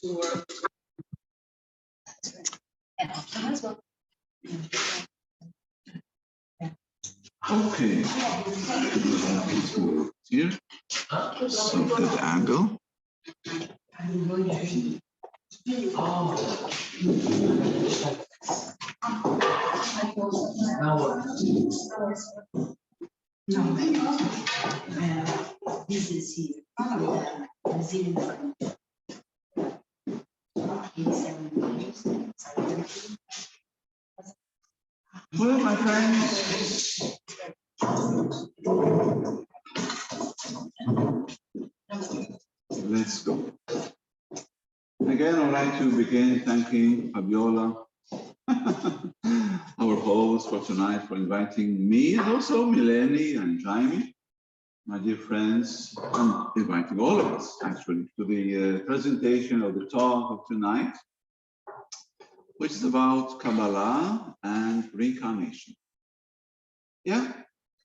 Okay, here, so the angle. This is here. Well, my friends, let's go. Again, I'd like to begin thanking Fabiola, our host for tonight, for inviting me and also Mileni and Jaime, my dear friends, and inviting all of us actually to the presentation of the talk of tonight, which is about Kabbalah and reincarnation. Yeah,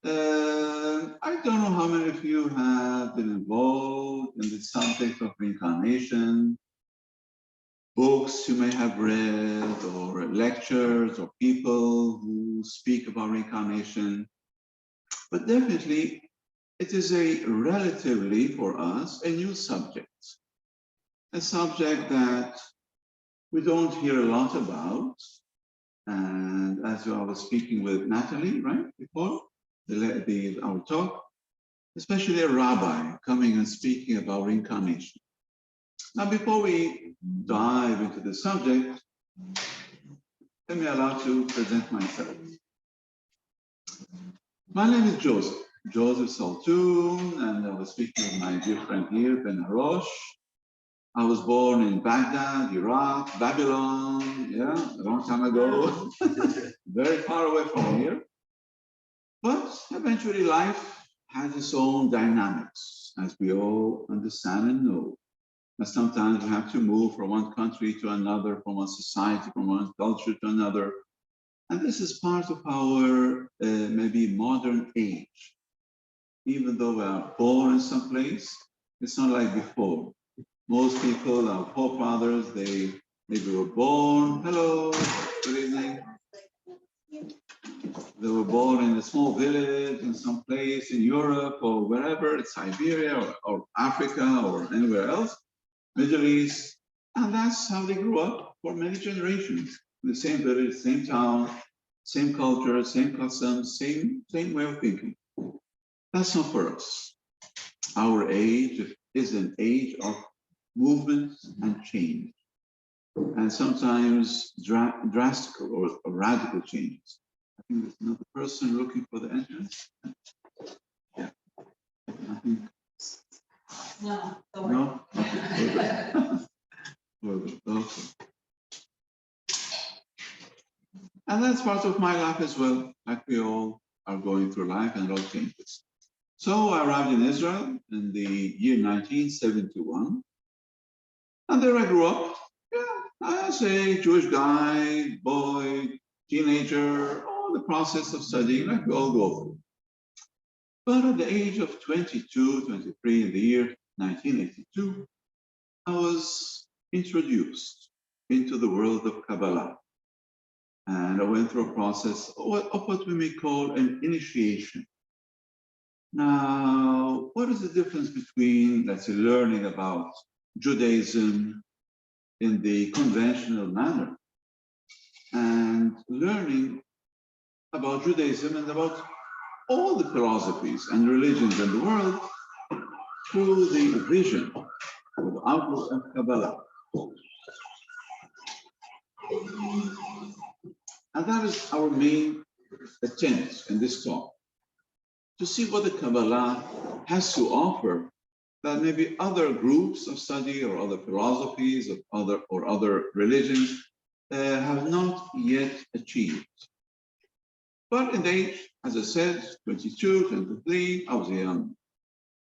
I don't know how many of you have been involved in the subject of reincarnation, books you may have read, or lectures, or people who speak about reincarnation, but definitely it is a relatively, for us, a new subject, a subject that we don't hear a lot about. And as I was speaking with Natalie, right, before our talk, especially a rabbi coming and speaking about reincarnation. Now, before we dive into the subject, let me allow to present myself. My name is Joseph Saltoun, and I was speaking with my dear friend here, Ben Harosh. I was born in Baghdad, Iraq, Babylon, yeah, a long time ago, very far away from here. But eventually life has its own dynamics, as we all understand and know. And sometimes we have to move from one country to another, from one society, from one culture to another. And this is part of our maybe modern age. Even though we are born in some place, it's not like before. Most people, our forefathers, they maybe were born, hello, good evening. They were born in a small village in some place in Europe or wherever, it's Siberia or Africa or anywhere else, Middle East. And that's how they grew up for many generations. In the same village, same town, same culture, same customs, same way of thinking. That's not for us. Our age is an age of movement and change, and sometimes drastic or radical changes. I think there's another person looking for the entrance. Yeah, I think. No. No? Okay. And that's part of my life as well, like we all are going through life and all changes. So I arrived in Israel in the year 1971. And there I grew up, yeah, as a Jewish guy, boy, teenager, all the process of studying like we all go through. But at the age of 22, 23, in the year 1982, I was introduced into the world of Kabbalah. And I went through a process of what we may call an initiation. Now, what is the difference between, let's say, learning about Judaism in the conventional manner and learning about Judaism and about all the philosophies and religions in the world through the vision of the outlook of Kabbalah? And that is our main attempt in this talk, to see what the Kabbalah has to offer that maybe other groups of study or other philosophies of other religions have not yet achieved. But in the age, as I said, 22, 23, I was a young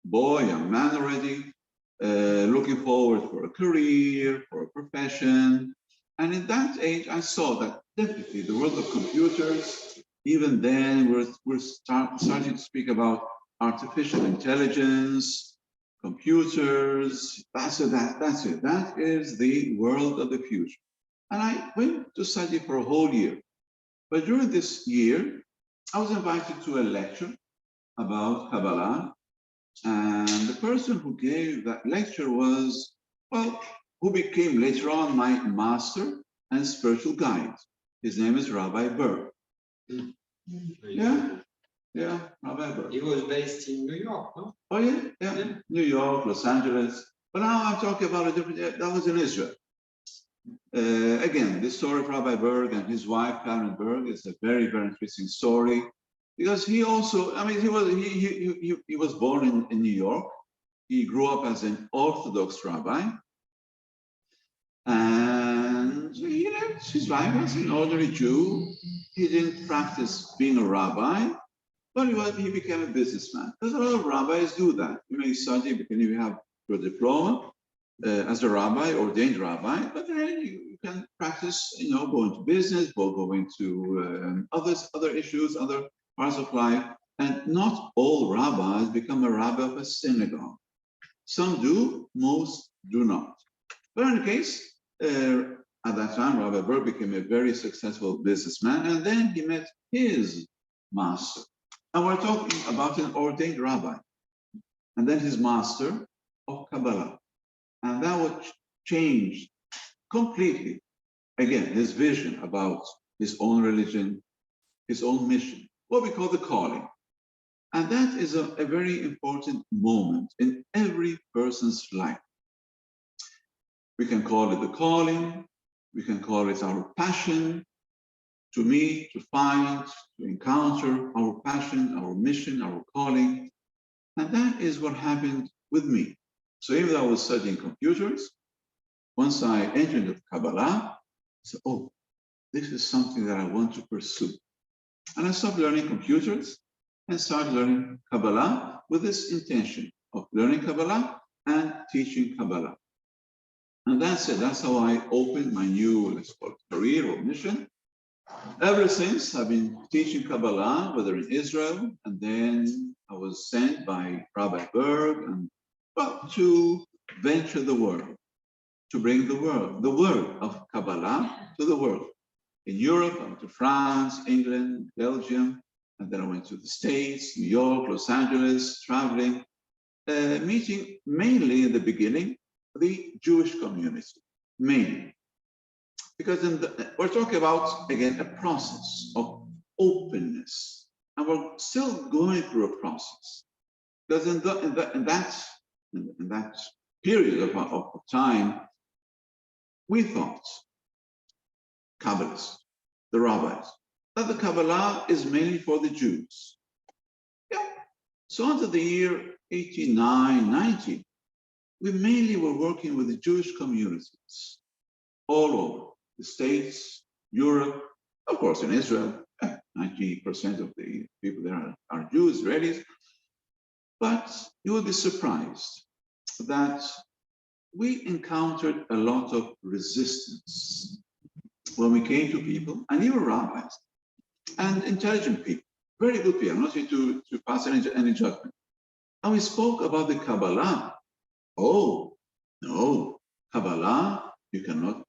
boy, young man already, looking forward for a career, for a profession. And in that age, I saw that definitely the world of computers, even then we're starting to speak about artificial intelligence, computers. That's it. That's it. That is the world of the future. And I went to study for a whole year. But during this year, I was invited to a lecture about Kabbalah. And the person who gave that lecture was, well, who became later on my master and spiritual guide. His name is Rabbi Berg. Yeah, Rabbi Berg. He was based in New York, no? Oh, yeah. New York, Los Angeles. But now I'm talking about a different, that was in Israel. Again, this story of Rabbi Berg and his wife, Karen Berg, is a very, very interesting story. Because he also, I mean, he was born in New York. He grew up as an Orthodox rabbi. And he lived his life as an ordinary Jew. He didn't practice being a rabbi, but he became a businessman. Because a lot of rabbis do that. You may study, because you have your diploma as a rabbi, ordained rabbi, but then you can practice, go into business, go into other issues, other parts of life. And not all rabbis become a rabbi of a synagogue. Some do, most do not. But in any case, at that time, Rabbi Berg became a very successful businessman, and then he met his master. And we're talking about an ordained rabbi, and then his master of Kabbalah. And that would change completely, again, his vision about his own religion, his own mission, what we call the calling. And that is a very important moment in every person's life. We can call it the calling, we can call it our passion, to meet, to find, to encounter our passion, our mission, our calling. And that is what happened with me. So even though I was studying computers, once I entered into Kabbalah, I said, oh, this is something that I want to pursue. And I stopped learning computers and started learning Kabbalah with this intention of learning Kabbalah and teaching Kabbalah. And that's it. That's how I opened my new, let's call it, career or mission. Ever since, I've been teaching Kabbalah, whether in Israel, and then I was sent by Rabbi Berg and to venture the world, to bring the word of Kabbalah to the world. In Europe, I went to France, England, Belgium, and then I went to the States, New York, Los Angeles, traveling, meeting mainly in the beginning the Jewish community, mainly. Because we're talking about, again, a process of openness. And we're still going through a process. Because in that period of time, we thought, Kabbalists, the rabbis, that the Kabbalah is mainly for the Jews. Yeah. So until the year 89, 90, we mainly were working with the Jewish communities all over the States, Europe, of course in Israel. 90% of the people there are Jews, Israelis. But you will be surprised that we encountered a lot of resistance when we came to people, and even rabbis, and intelligent people, very good people. I'm not here to pass any judgment. And we spoke about the Kabbalah. Oh, no, Kabbalah, you cannot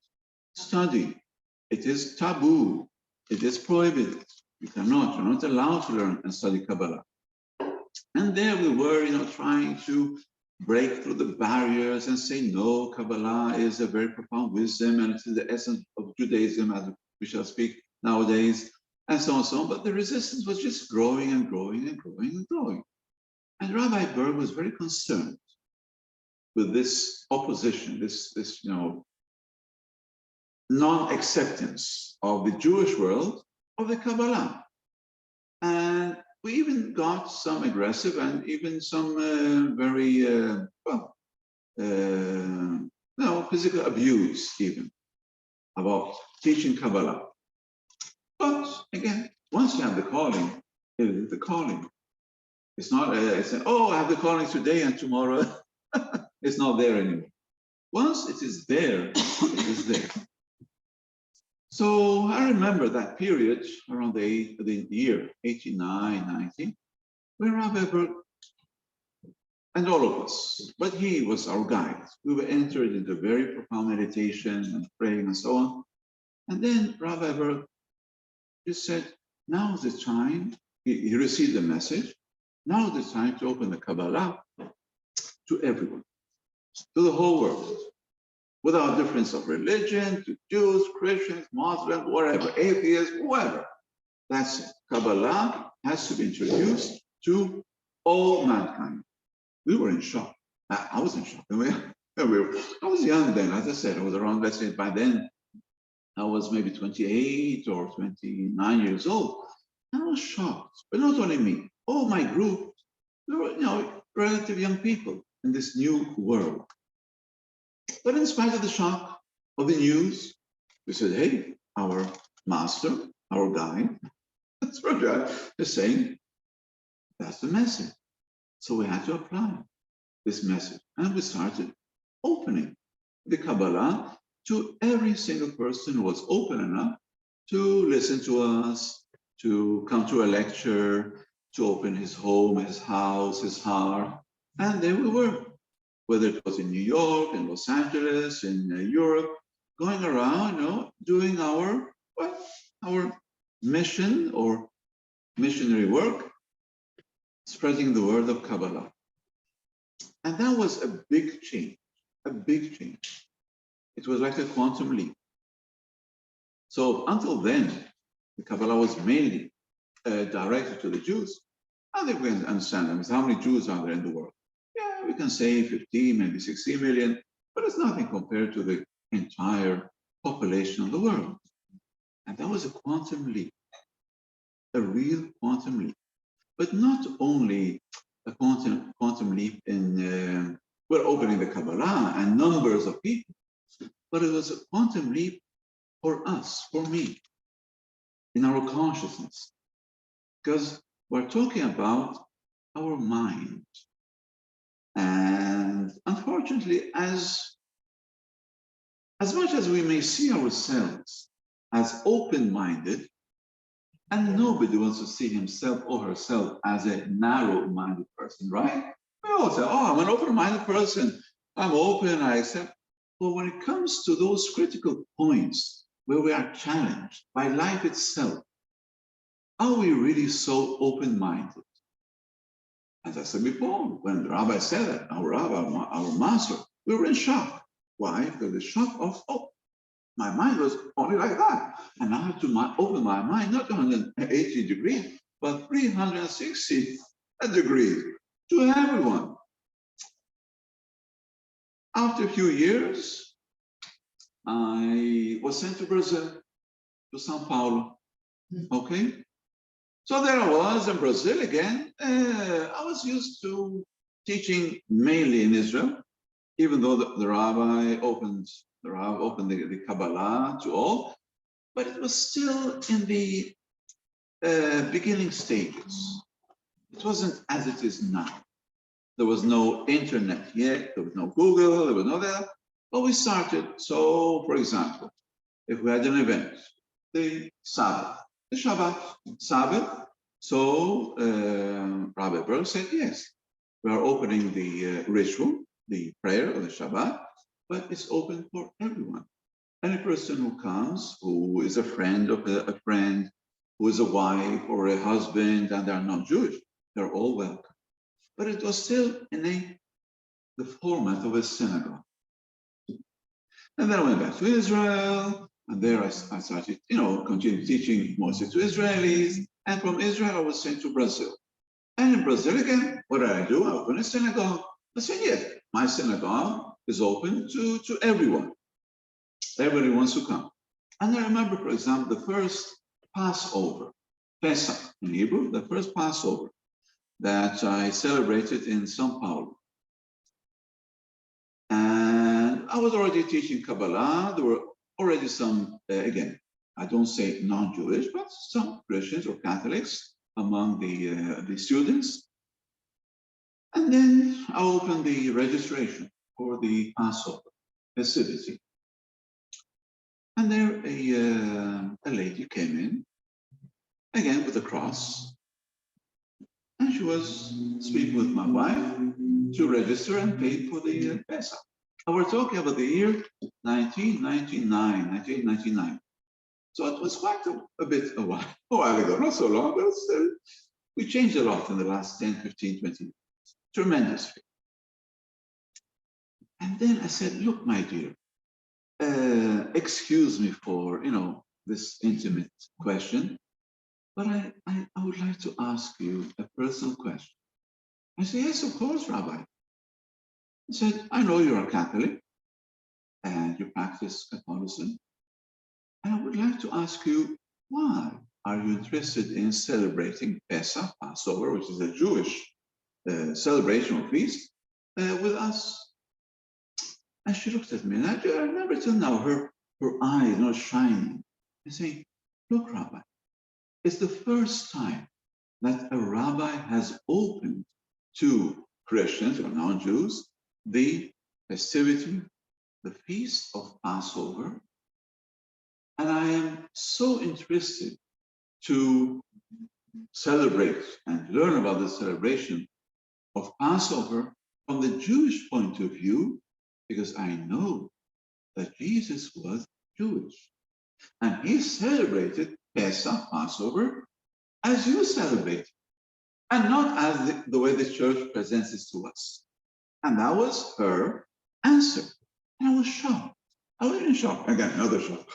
study. It is taboo. It is prohibited. You're not allowed to learn and study Kabbalah. And there we were, trying to break through the barriers and say, no, Kabbalah is a very profound wisdom, and it is the essence of Judaism, as we shall speak nowadays, and so on and so on. But the resistance was just growing and growing and growing and growing. And Rabbi Berg was very concerned with this opposition, this non-acceptance of the Jewish world of the Kabbalah. And we even got some aggressive and even some very, physical abuse even about teaching Kabbalah. But again, once you have the calling, it is the calling. It's not, oh, I have the calling today and tomorrow. It's not there anymore. Once it is there, it is there. So I remember that period around the year 89, 90, where Rabbi Berg and all of us. But he was our guide. We were entered into very profound meditation and praying and so on. And then Rabbi Berg just said, now's the time. He received the message. Now's the time to open the Kabbalah to everyone, to the whole world, without difference of religion, to Jews, Christians, Muslims, whatever, atheists, whoever. That's it. Kabbalah has to be introduced to all mankind. We were in shock. I was in shock. I was young then, as I said, I was around, let's say by then, I was maybe 28 or 29 years old. I was shocked, but not only me, all my group, we were, relative young people in this new world. But in spite of the shock of the news, we said, hey, our master, our guide, that's Raja, is saying, that's the message. So we had to apply this message. And we started opening the Kabbalah to every single person who was open enough to listen to us, to come to a lecture, to open his home, his house, his heart. And there we were, whether it was in New York, in Los Angeles, in Europe, going around, doing our mission or missionary work, spreading the word of Kabbalah. And that was a big change, a big change. It was like a quantum leap. So until then, the Kabbalah was mainly directed to the Jews. I think we can understand them. How many Jews are there in the world? Yeah, we can say 15, maybe 16 million, but it's nothing compared to the entire population of the world. And that was a quantum leap, a real quantum leap. But not only a quantum leap in, we're opening the Kabbalah and numbers of people, but it was a quantum leap for us, for me, in our consciousness. Because we're talking about our mind. And unfortunately, as much as we may see ourselves as open-minded, and nobody wants to see himself or herself as a narrow-minded person, right? We all say, oh, I'm an open-minded person. I'm open, I accept. But when it comes to those critical points where we are challenged by life itself, are we really so open-minded? As I said before, when the rabbi said that, our rabbi, our master, we were in shock. Why? Because the shock of, my mind was only like that. And I had to open my mind, not 180 degrees, but 360 degrees to everyone. After a few years, I was sent to Brazil, to São Paulo, okay? So there I was in Brazil again. I was used to teaching mainly in Israel, even though the rabbi opened the Kabbalah to all, but it was still in the beginning stages. It wasn't as it is now. There was no internet yet, there was no Google, there was no that, but we started. So, for example, if we had an event, the Sabbath, the Sabbath, so Rabbi Berg said, yes, we are opening the ritual, the prayer of the Shabbat, but it's open for everyone. Any person who comes, who is a friend of a friend, who is a wife or a husband, and they're not Jewish, they're all welcome. But it was still in the format of a synagogue. And then I went back to Israel, and there I started, continued teaching mostly to Israelis, and from Israel I was sent to Brazil. And in Brazil again, what did I do? I opened a synagogue. I said, yes, my synagogue is open to everyone. Everybody wants to come. And I remember, for example, the first Passover, Pesach in Hebrew, the first Passover that I celebrated in São Paulo. And I was already teaching Kabbalah. There were already some, again, I don't say non-Jewish, but some Christians or Catholics among the students. And then I opened the registration for the Passover festivity. And there a lady came in, again with a cross, and she was speaking with my wife, to register and pay for the Pesach. And we're talking about the year 1999. So it was quite a while ago, not so long, but still, we changed a lot in the last 10, 15, 20 years, tremendously. And then I said, look, my dear, excuse me for, this intimate question, but I would like to ask you a personal question. I said, yes, of course, Rabbi. He said, I know you're a Catholic and you practice Catholicism. And I would like to ask you, why are you interested in celebrating Pesach, Passover, which is a Jewish celebration or feast, with us? And she looked at me, and I remember till now her eyes shining, and saying, look, Rabbi, it's the first time that a rabbi has opened to Christians or non-Jews the festivity, the feast of Passover. And I am so interested to celebrate and learn about the celebration of Passover from the Jewish point of view, because I know that Jesus was Jewish. And he celebrated Pesach, Passover, as you celebrate, and not as the way the church presents it to us. And that was her answer. And I was shocked. I was in shock. Again, another shock.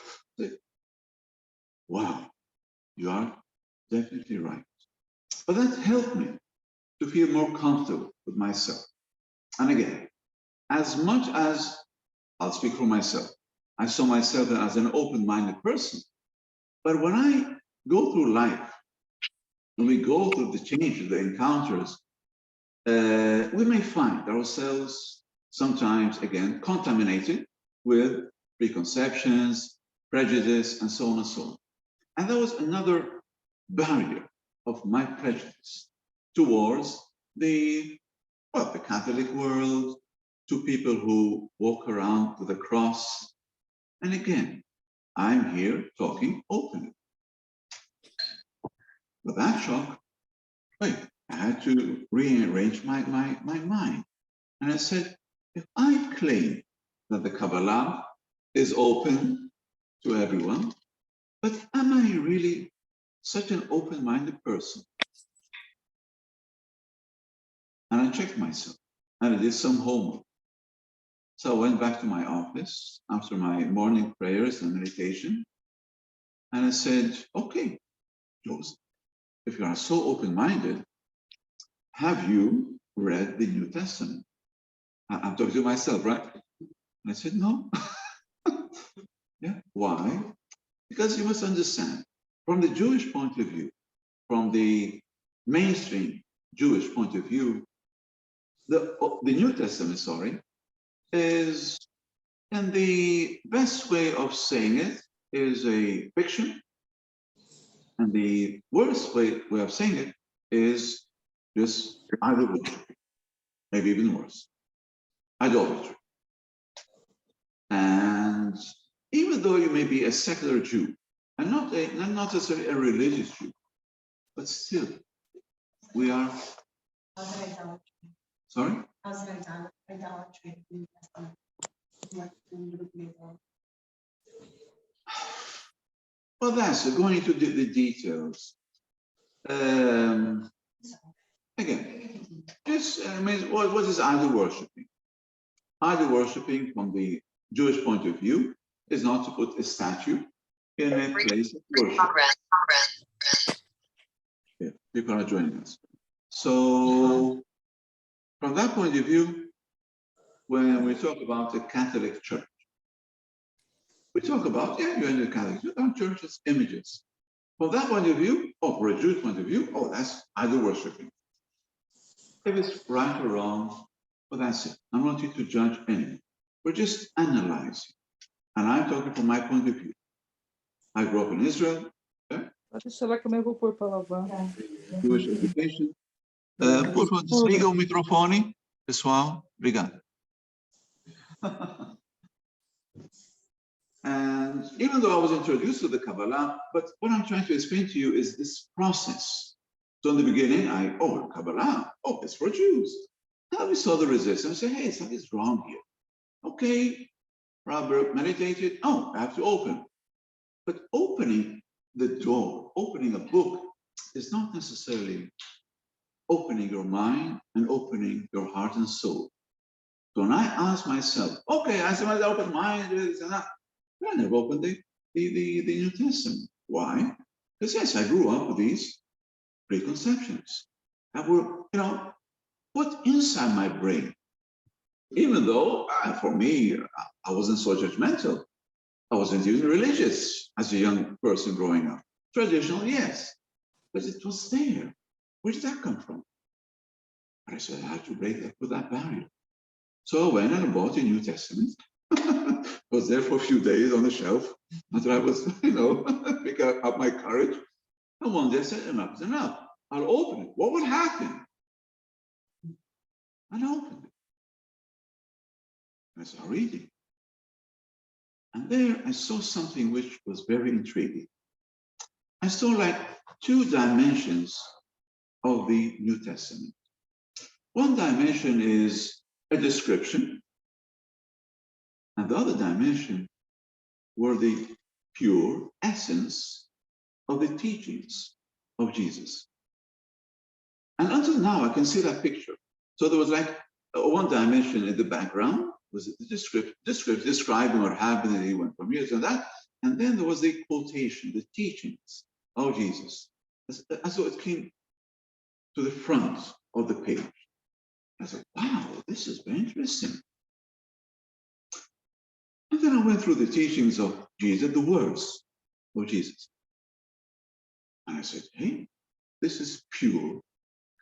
Wow, you are definitely right. But that helped me to feel more comfortable with myself. And again, as much as I'll speak for myself, I saw myself as an open-minded person. But when I go through life, when we go through the changes, the encounters, we may find ourselves sometimes, again, contaminated with preconceptions, prejudice, and so on and so on. And that was another barrier of my prejudice towards the Catholic world, to people who walk around with a cross. And again, I'm here talking openly. With that shock, I had to rearrange my mind. And I said, if I claim that the Kabbalah is open to everyone, but am I really such an open-minded person? And I checked myself, and I did some homework. So I went back to my office after my morning prayers and meditation, and I said, okay, Joseph, if you are so open-minded, have you read the New Testament? I'm talking to myself, right? And I said, no. Yeah, why? Because you must understand, from the Jewish point of view, from the mainstream Jewish point of view, the New Testament, is, and the best way of saying it is a fiction, and the worst way of saying it is just idol worship, maybe even worse, idolatry. And even though you may be a secular Jew, and not necessarily a religious Jew, but still, we are. Sorry? Idolatry. Well, that's going into the details. Again, this means what is idol worshiping? Idol worshiping, from the Jewish point of view, is not to put a statue in a place of worship. Yeah, people are joining us. So, from that point of view, when we talk about the Catholic Church, we talk about, you're in the Catholic Church, our church is images. From that point of view, or for a Jewish point of view, that's idol worshiping. If it's right or wrong, well, that's it. I don't want you to judge anything. We're just analyzing. And I'm talking from my point of view. I grew up in Israel. Okay? Jewish education. Por favor, desliga o microfone, pessoal. Obrigado. And even though I was introduced to the Kabbalah, but what I'm trying to explain to you is this process. So in the beginning, Kabbalah, it's for Jews. And we saw the resistance. Say, hey, something's wrong here. Okay, Robert meditated. Oh, I have to open. But opening the door, opening a book, is not necessarily opening your mind and opening your heart and soul. So when I ask myself, okay, I said, I open mind, this and that, I never opened the New Testament. Why? Because yes, I grew up with these preconceptions that were, put inside my brain. Even though, for me, I wasn't so judgmental. I wasn't even religious as a young person growing up. Traditional, yes, but it was there. Where did that come from? But I said, I had to break that, put that barrier. So I went and I bought a New Testament. Was there for a few days on the shelf until I was, pick up my courage. And one day I said, enough is enough. I'll open it. What would happen? And I opened it. I started reading. And there I saw something which was very intriguing. I saw like two dimensions of the New Testament. One dimension is a description, and the other dimension were the pure essence of the teachings of Jesus. And until now, I can see that picture. So there was like one dimension in the background, was the describing what happened, and he went from here to that. And then there was the quotation, the teachings of Jesus. As though it came to the front of the page. I said, wow, this is very interesting. And then I went through the teachings of Jesus, the words of Jesus. And I said, hey, this is pure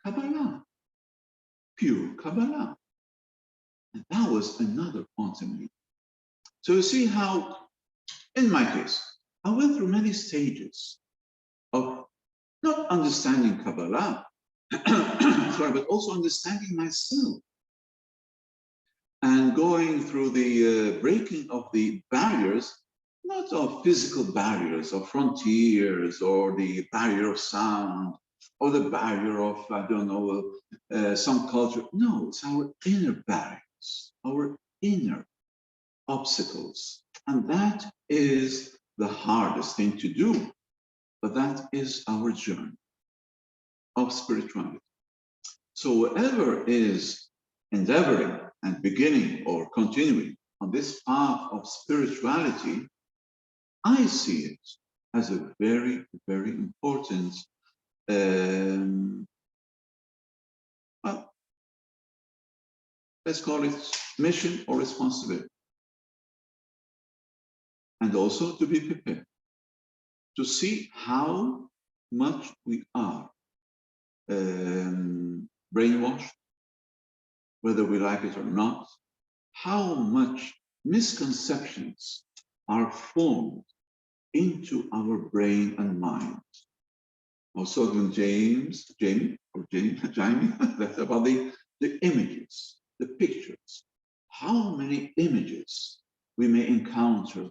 Kabbalah. Pure Kabbalah. And that was another quantum leap. So you see how, in my case, I went through many stages of not understanding Kabbalah, sorry, but also understanding myself. And going through the breaking of the barriers, not of physical barriers, of frontiers, or the barrier of sound, or the barrier of, I don't know, some culture. No, it's our inner barriers, our inner obstacles. And that is the hardest thing to do, but that is our journey of spirituality. So whoever is endeavoring and beginning or continuing on this path of spirituality, I see it as a very, very important, well, let's call it mission or responsibility. And also to be prepared to see how much we are brainwashed, whether we like it or not, how much misconceptions are formed into our brain and mind. Also, when Jamie, that's about the images, the pictures, how many images we may encounter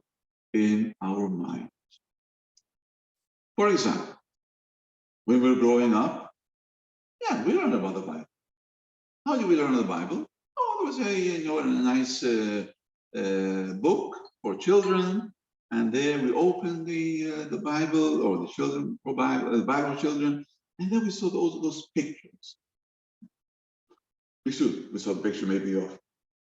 in our mind. For example, when we're growing up, yeah, we learn about the Bible. How do we learn the Bible? Oh, there was a nice book for children, and there we opened the Bible, or the Bible children, and then we saw those pictures. We saw the picture maybe of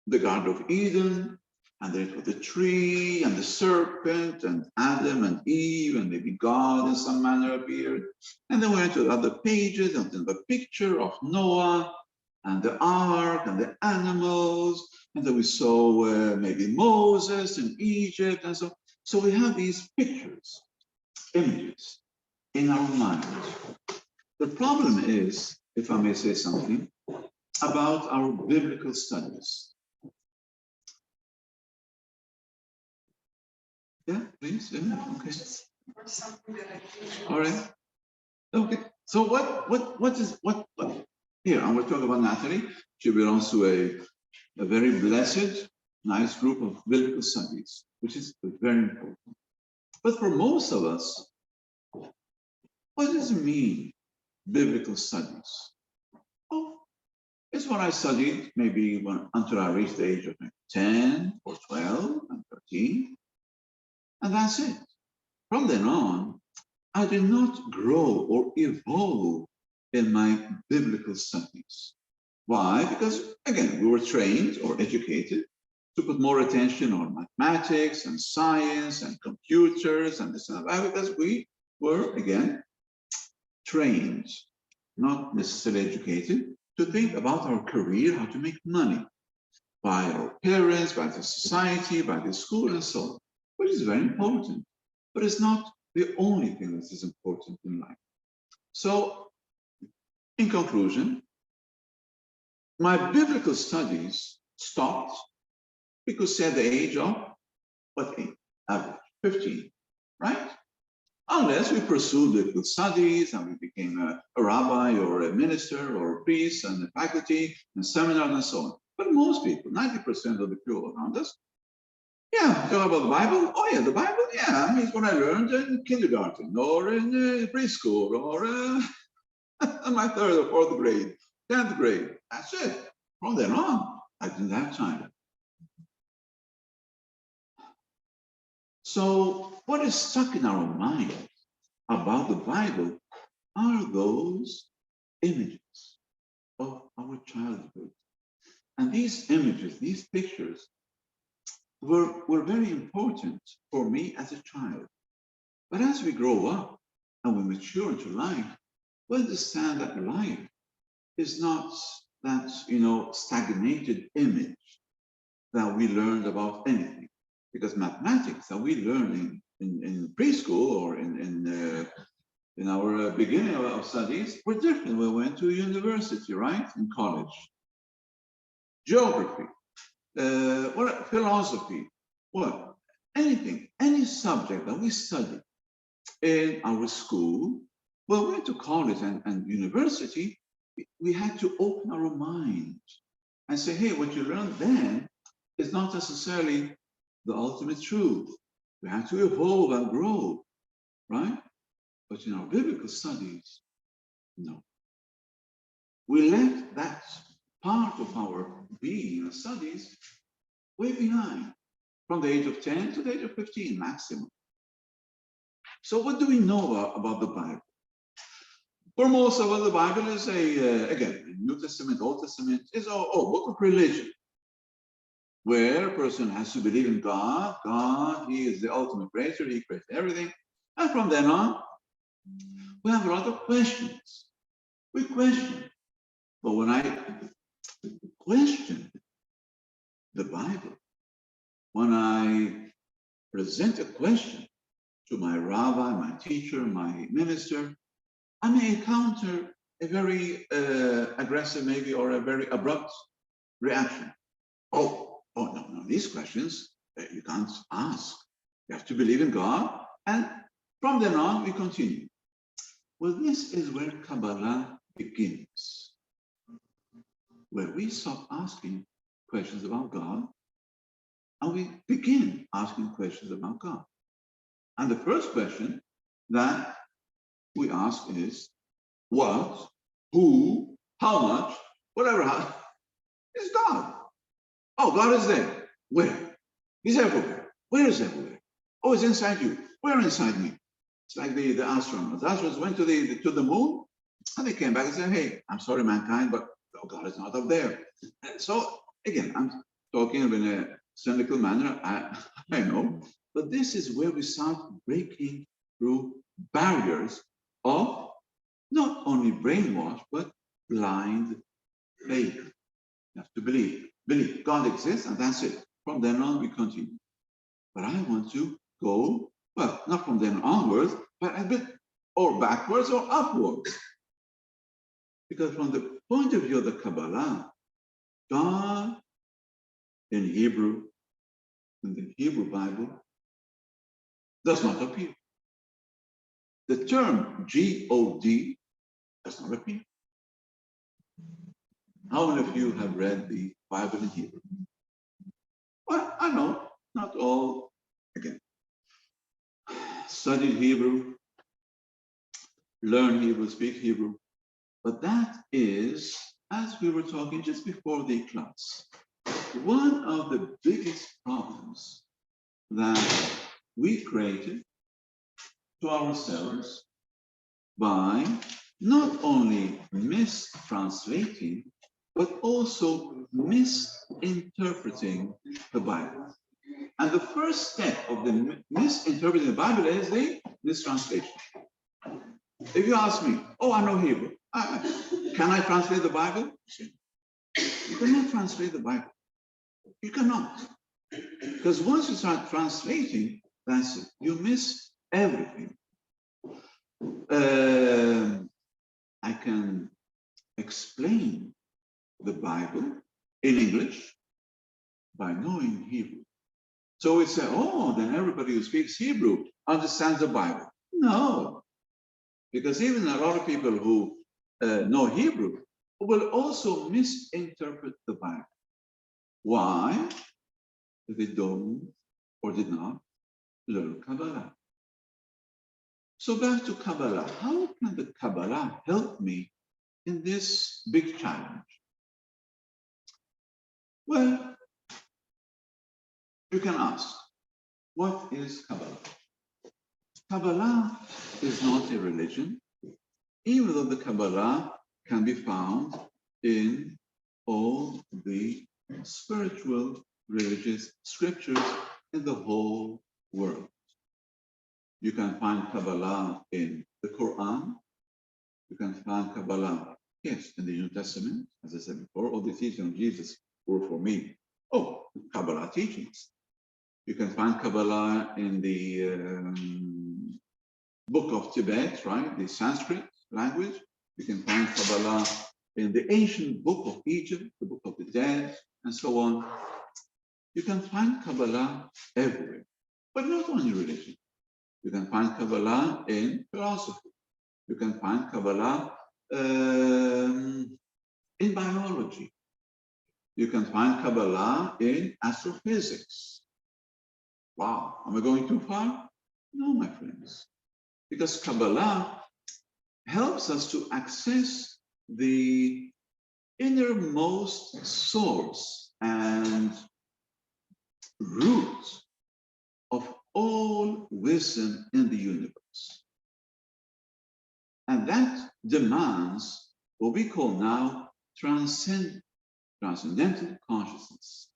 the Garden of Eden, and there was the tree and the serpent and Adam and Eve, and maybe God in some manner appeared. And then we went to other pages, and then the picture of Noah and the ark and the animals, and then we saw maybe Moses in Egypt, and so. So we have these pictures, images in our minds. The problem is, if I may say something, about our biblical studies. Yeah, please. Yeah, okay. All right. Okay. So what is here? I'm going to talk about Natalie. She belongs to a very blessed, nice group of biblical studies, which is very important. But for most of us, what does it mean, biblical studies? Oh, It's what I studied maybe until I reached the age of 10 or 12 and 13. And that's it. From then on, I did not grow or evolve in my biblical studies. Why? Because, again, we were trained or educated to put more attention on mathematics and science and computers and this and that, because we were, again, trained, not necessarily educated, to think about our career, how to make money by our parents, by the society, by the school, and so on, which is very important. But it's not the only thing that is important in life. So, in conclusion, my biblical studies stopped because at the age of, what age? Average, 15, right? Unless we pursued biblical studies and we became a rabbi or a minister or a priest and a faculty and seminars and so on. But most people, 90% of the people around us, yeah, talk about the Bible. Oh yeah, the Bible, yeah, I mean, it's what I learned in kindergarten or in preschool or in my 3rd or 4th grade, 10th grade. That's it. From then on, I didn't have time. So what is stuck in our mind about the Bible are those images of our childhood. And these images, these pictures, were very important for me as a child. But as we grow up and we mature into life, we understand that life is not that, stagnated image that we learned about anything. Because mathematics that we learn in preschool or in our beginning of studies were different. We went to university, right? In college. Geography, philosophy, what? Anything, any subject that we studied in our school, well, we went to college and university, we had to open our mind and say, hey, what you learned then is not necessarily the ultimate truth. We have to evolve and grow, right? But in our biblical studies, no. We left that part of our being and studies way behind, from the age of 10 to the age of 15 maximum. So what do we know about the Bible? For most of us, the Bible is again, New Testament, Old Testament, is a book of religion, where a person has to believe in God. God, He is the ultimate creator, He created everything. And from then on, we have a lot of questions. We question. But when I question the Bible, when I present a question to my rabbi, my teacher, my minister, I may encounter a very aggressive maybe or a very abrupt reaction. Oh, no, these questions you can't ask. You have to believe in God. And from then on, we continue. Well, this is where Kabbalah begins, where we stop asking questions about God and we begin asking questions about God. And the first question that we ask is, what, who, how much, whatever is God? Oh, God is there. Where? He's everywhere. Where is everywhere? Oh, he's inside you. Where inside me? It's like the astronauts. The astronauts went to the moon and they came back and said, hey, I'm sorry, mankind, but God is not up there. And so again, I'm talking in a cynical manner, I know, but this is where we start breaking through barriers of not only brainwash, but blind faith. You have to believe God exists, and that's it. From then on, we continue. But I want to go, well, not from then onwards, but a bit or backwards or upwards. Because from the point of view of the Kabbalah, God in Hebrew, in the Hebrew Bible, does not appear. The term G-O-D does not appear. How many of you have read the Bible in Hebrew? Well, I know, not all, again, studied Hebrew, learn Hebrew, speak Hebrew, but that is as we were talking just before the class, one of the biggest problems that we created to ourselves by not only mistranslating, but also misinterpreting the Bible. And the first step of the misinterpreting the Bible is the mistranslation. If you ask me, oh, I know Hebrew, can I translate the Bible? You cannot translate the Bible. You cannot. Because once you start translating, that's it. You miss everything. I can explain the Bible in English by knowing Hebrew. So we say, oh, then everybody who speaks Hebrew understands the Bible. No, because even a lot of people who know Hebrew will also misinterpret the Bible. Why? They don't or did not learn Kabbalah. So back to Kabbalah. How can the Kabbalah help me in this big challenge? Well, you can ask, what is Kabbalah? Kabbalah is not a religion, even though the Kabbalah can be found in all the spiritual religious scriptures in the whole world. You can find Kabbalah in the Quran. You can find Kabbalah, yes, in the New Testament, as I said before. All the teachings of Jesus were for me. Oh, Kabbalah teachings. You can find Kabbalah in the book of Tibet, right? The Sanskrit language. You can find Kabbalah in the ancient book of Egypt, the book of the dead, and so on. You can find Kabbalah everywhere, but not only religion. You can find Kabbalah in philosophy. You can find Kabbalah in biology. You can find Kabbalah in astrophysics. Wow, am I going too far? No, my friends. Because Kabbalah helps us to access the innermost source and root of all wisdom in the universe. And that demands what we call now transcendental consciousness.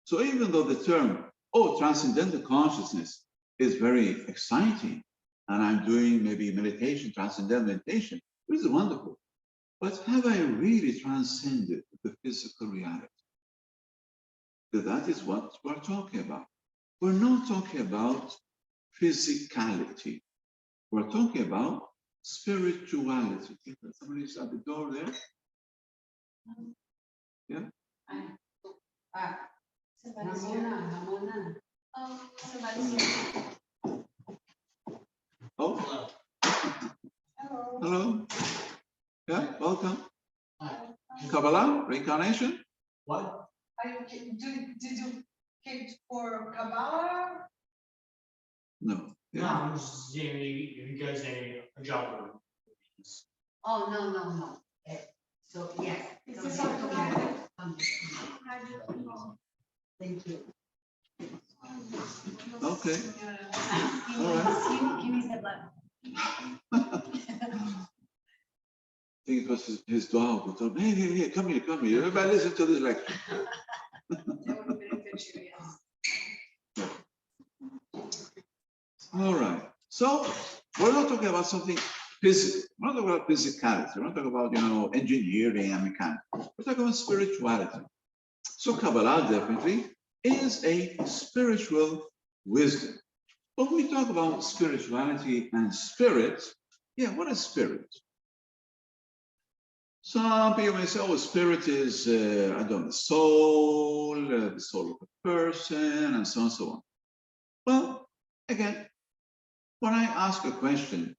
So even though the term, oh, transcendental consciousness is very exciting, and I'm doing maybe meditation, transcendental meditation, which is wonderful, but have I really transcended the physical reality? Because that is what we're talking about. We're not talking about physicality. We're talking about spirituality. Somebody's at the door there? Yeah? Somebody's here. Oh, somebody's here. Oh, Hello. hello. Yeah, welcome. Hi. Kabbalah, reincarnation? What? Did you came for Kabbalah? No. No, Yeah. I'm just seeing if you guys need a job. Oh, no. So, yes. Is this automatic? Thank you. Okay. Yeah. All right. Give me the button. I think it was his dog who told me, hey, come here. Everybody listen to this lecture. That would have been a picture, yes. All right. So we're not talking about something physical. We're not talking about physicality. We're not talking about, engineering and mechanics. We're talking about spirituality. So Kabbalah definitely is a spiritual wisdom. But when we talk about spirituality and spirit, yeah, what is spirit? Some people may say, oh, spirit is, the soul of a person, and so on and so on. Well, again, when I ask a question,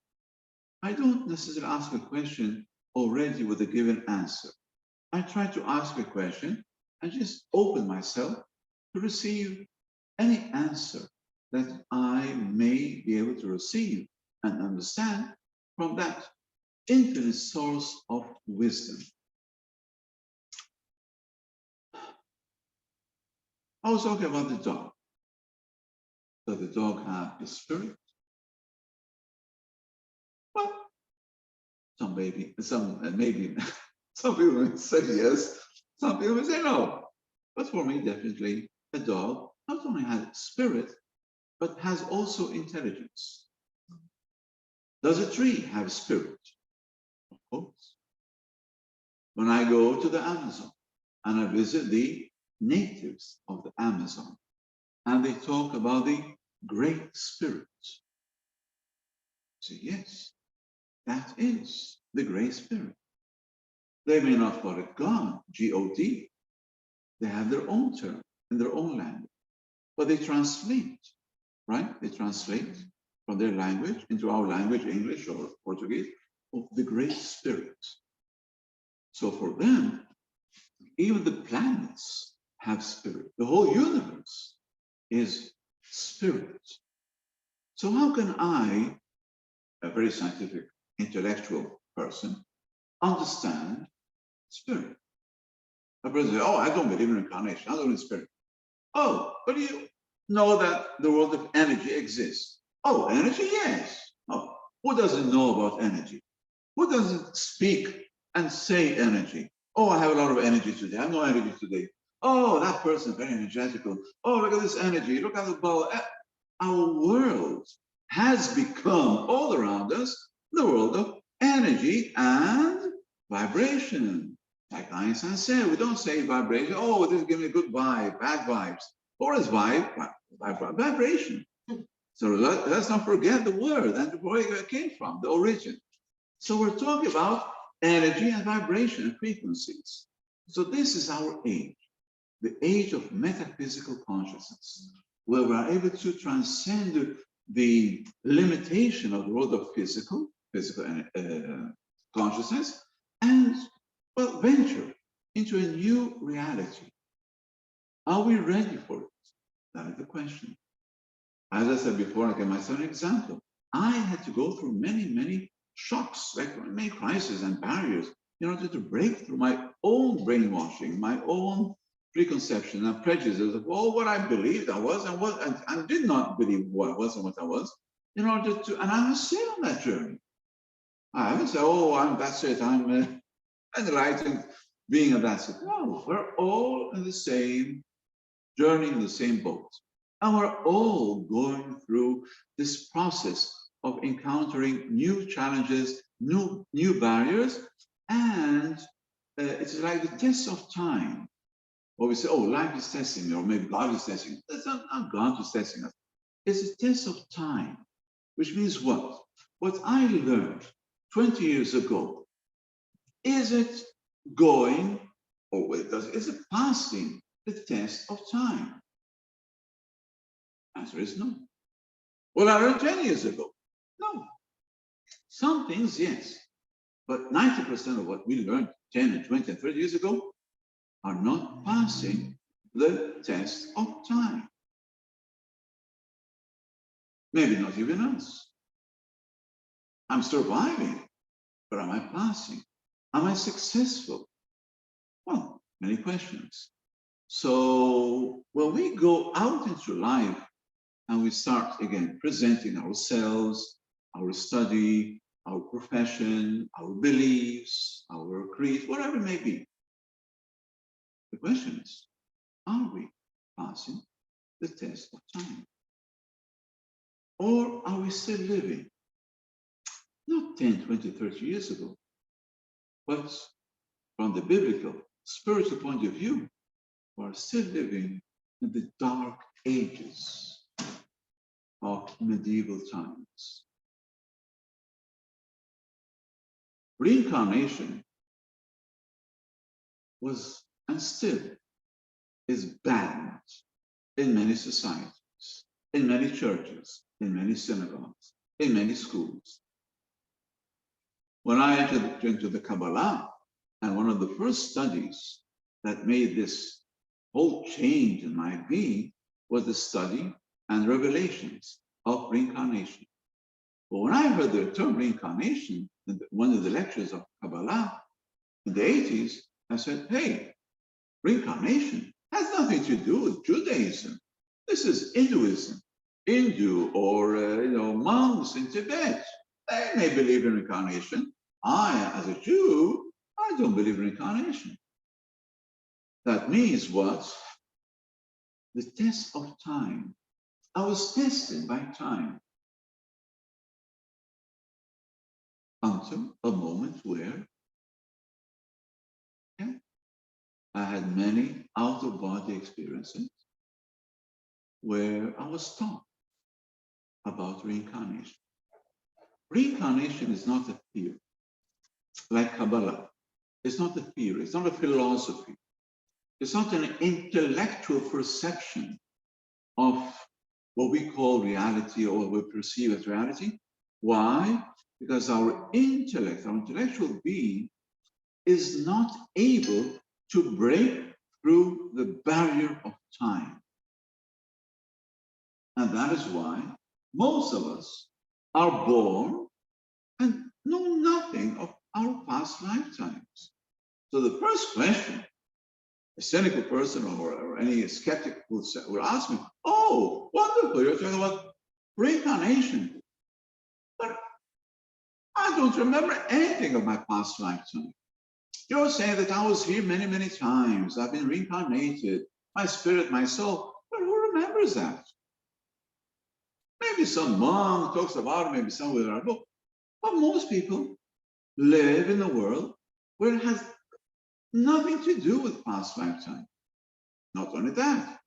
I don't necessarily ask a question already with a given answer. I try to ask a question and just open myself to receive any answer that I may be able to receive and understand from that infinite source of wisdom. I was talking about the dog. Does the dog have a spirit? Well, maybe some people may say yes, some people may say no. But for me, definitely, a dog not only has spirit, but has also intelligence. Does a tree have spirit? Of course. When I go to the Amazon and I visit the natives of the Amazon, and they talk about the Great Spirit, say, yes, that is the Great Spirit. They may not call it God, G-O-D. They have their own term in their own language, but they translate, right? They translate from their language into our language, English or Portuguese, of the Great Spirit. So for them, even the planets have spirit. The whole universe is spirit. So how can I, a very scientific, intellectual person, understand spirit? A person says, oh, I don't believe in reincarnation, I don't believe in spirit. Oh, but you know that the world of energy exists. Oh, energy, yes. Oh, who doesn't know about energy? Who doesn't speak and say energy? Oh, I have a lot of energy today. I have no energy today. Oh, that person, very energetical. Oh, look at this energy. Look at the ball. Our world has become all around us the world of energy and vibration. Like Einstein said, we don't say vibration. Oh, this is giving me a good vibe, bad vibes. Or is vibration. So let's not forget the word and where it came from, the origin. So we're talking about energy and vibration and frequencies. So this is our age, the age of metaphysical consciousness, where we are able to transcend the limitation of the world of physical consciousness and, well, venture into a new reality. Are we ready for it? That is the question. As I said before, I give myself an example. I had to go through many shocks, like many crises and barriers, in order to break through my own brainwashing, my own preconception and prejudices of all what I believed I was and did not believe who I was and what I was, in order to, and I was still on that journey. I haven't said, oh, that's it, I'm enlightened being a that's it. No, we're all in the same journey, in the same boat. And we're all going through this process of encountering new challenges, new barriers, and it's like the test of time. Or we say, oh, life is testing me, or maybe God is testing me. That's not God who's testing us. It's a test of time, which means what? What I learned 20 years ago, is it going, or is it passing the test of time? Answer is no. Well, I learned 10 years ago. No. Some things, yes. But 90% of what we learned 10 and 20 and 30 years ago are not passing the test of time. Maybe not even us. I'm surviving, but am I passing? Am I successful? Well, many questions. So when we go out into life and we start again presenting ourselves, our study, our profession, our beliefs, our creed, whatever it may be, the question is, are we passing the test of time? Or are we still living? Not 10, 20, 30 years ago, but from the biblical, spiritual point of view, we are still living in the dark ages of medieval times. Reincarnation was and still is banned in many societies, in many churches, in many synagogues, in many schools. When I entered into the Kabbalah, and one of the first studies that made this whole change in my being was the study and revelations of reincarnation. But when I heard the term reincarnation in one of the lectures of Kabbalah in the 80s, I said, hey, reincarnation, Has nothing to do with Judaism. This is Hinduism. Hindu or monks in Tibet, they may believe in reincarnation. I, as a Jew, I don't believe in reincarnation. That means what? The test of time. I was tested by time until a moment where I had many out-of-body experiences where I was taught about reincarnation. Reincarnation is not a theory, like Kabbalah. It's not a theory, it's not a philosophy. It's not an intellectual perception of what we call reality or what we perceive as reality. Why? Because our intellect, our intellectual being, is not able to break through the barrier of time. And that is why most of us are born and know nothing of our past lifetimes. So the first question a cynical person or any skeptic will ask me, oh, wonderful, you're talking about reincarnation. But I don't remember anything of my past lifetime. You're saying that I was here many, many times. I've been reincarnated, my spirit, my soul. But who remembers that? Maybe some monk talks about it, maybe somewhere in our book. But most people live in a world where it has nothing to do with past lifetime. Not only that,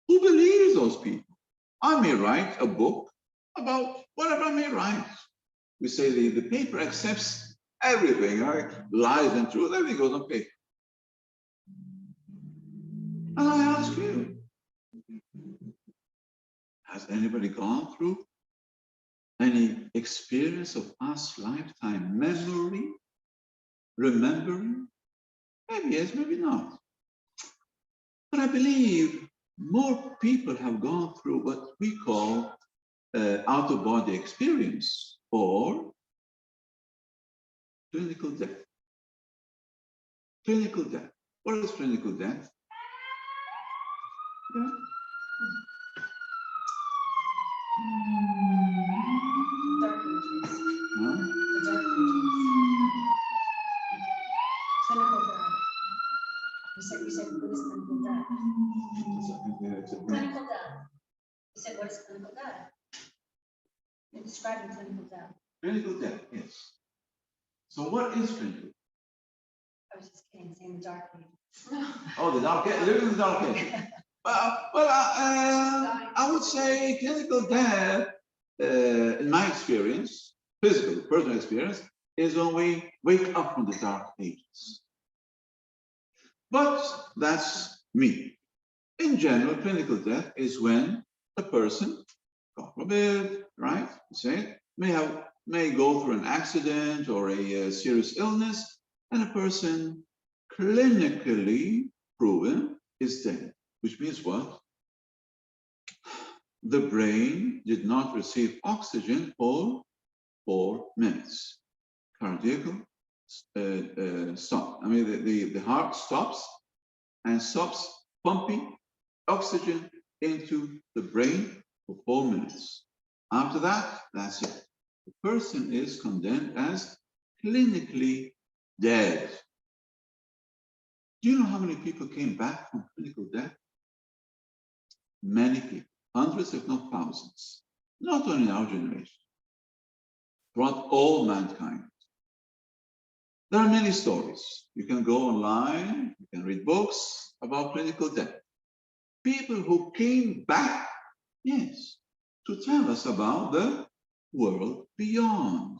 who believes those people? I may write a book about whatever I may write. We say the paper accepts everything, right? Lies and truth, everything goes on paper. And I ask you, has anybody gone through any experience of past lifetime memory, remembering? Maybe yes, maybe not. But I believe more people have gone through what we call out-of-body experience or clinical death. Clinical death. What is clinical death? Yeah. Dark images. Huh? The dark images. Clinical death. You said what is clinical death? Clinical death. You said what is clinical death? You're describing clinical death. Clinical death, yes. So what is clinical? I was just kidding, saying the dark ages. Oh, the dark age, living in the dark age. I would say clinical death, in my experience, physical, personal experience, is when we wake up from the dark ages. But that's me. In general, clinical death is when a person, God forbid, right, say, may go through an accident or a serious illness, and a person clinically proven is dead. Which means what? The brain did not receive oxygen for 4 minutes. Cardiac stop. I mean, the heart stops and stops pumping oxygen into the brain for 4 minutes. After that, that's it. The person is condemned as clinically dead. Do you know how many people came back from clinical death? Many people, hundreds if not thousands, not only in our generation, throughout all mankind. There are many stories. You can go online, you can read books about clinical death. People who came back, yes, to tell us about the world beyond.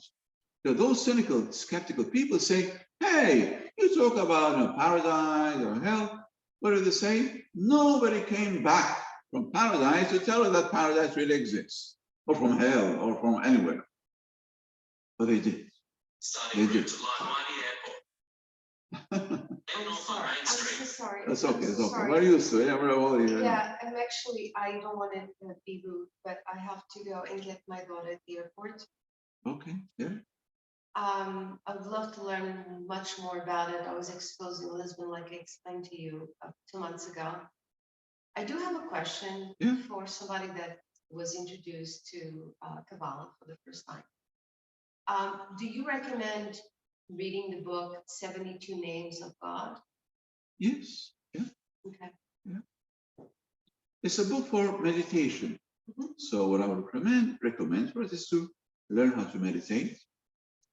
So those cynical, skeptical people say, hey, you talk about paradise or hell. What do they say? Nobody came back from paradise to tell us that paradise really exists, or from hell, or from anywhere. But they did. They did. I'm sorry. I'm so sorry. That's okay, it's okay. Sorry. What are you saying? Yeah. Yeah, I don't want to be rude, but I have to go and get my daughter at the airport. Okay, yeah. I would love to learn much more about it. I was exposed to Lisbon, like I explained to you 2 months ago. I do have a question Yeah. for somebody that was introduced to Kabbalah for the first time. Do you recommend reading the book 72 Names of God? Yes, yeah. Okay. It's a book for meditation. Mhm. So what I would recommend first is to learn how to meditate,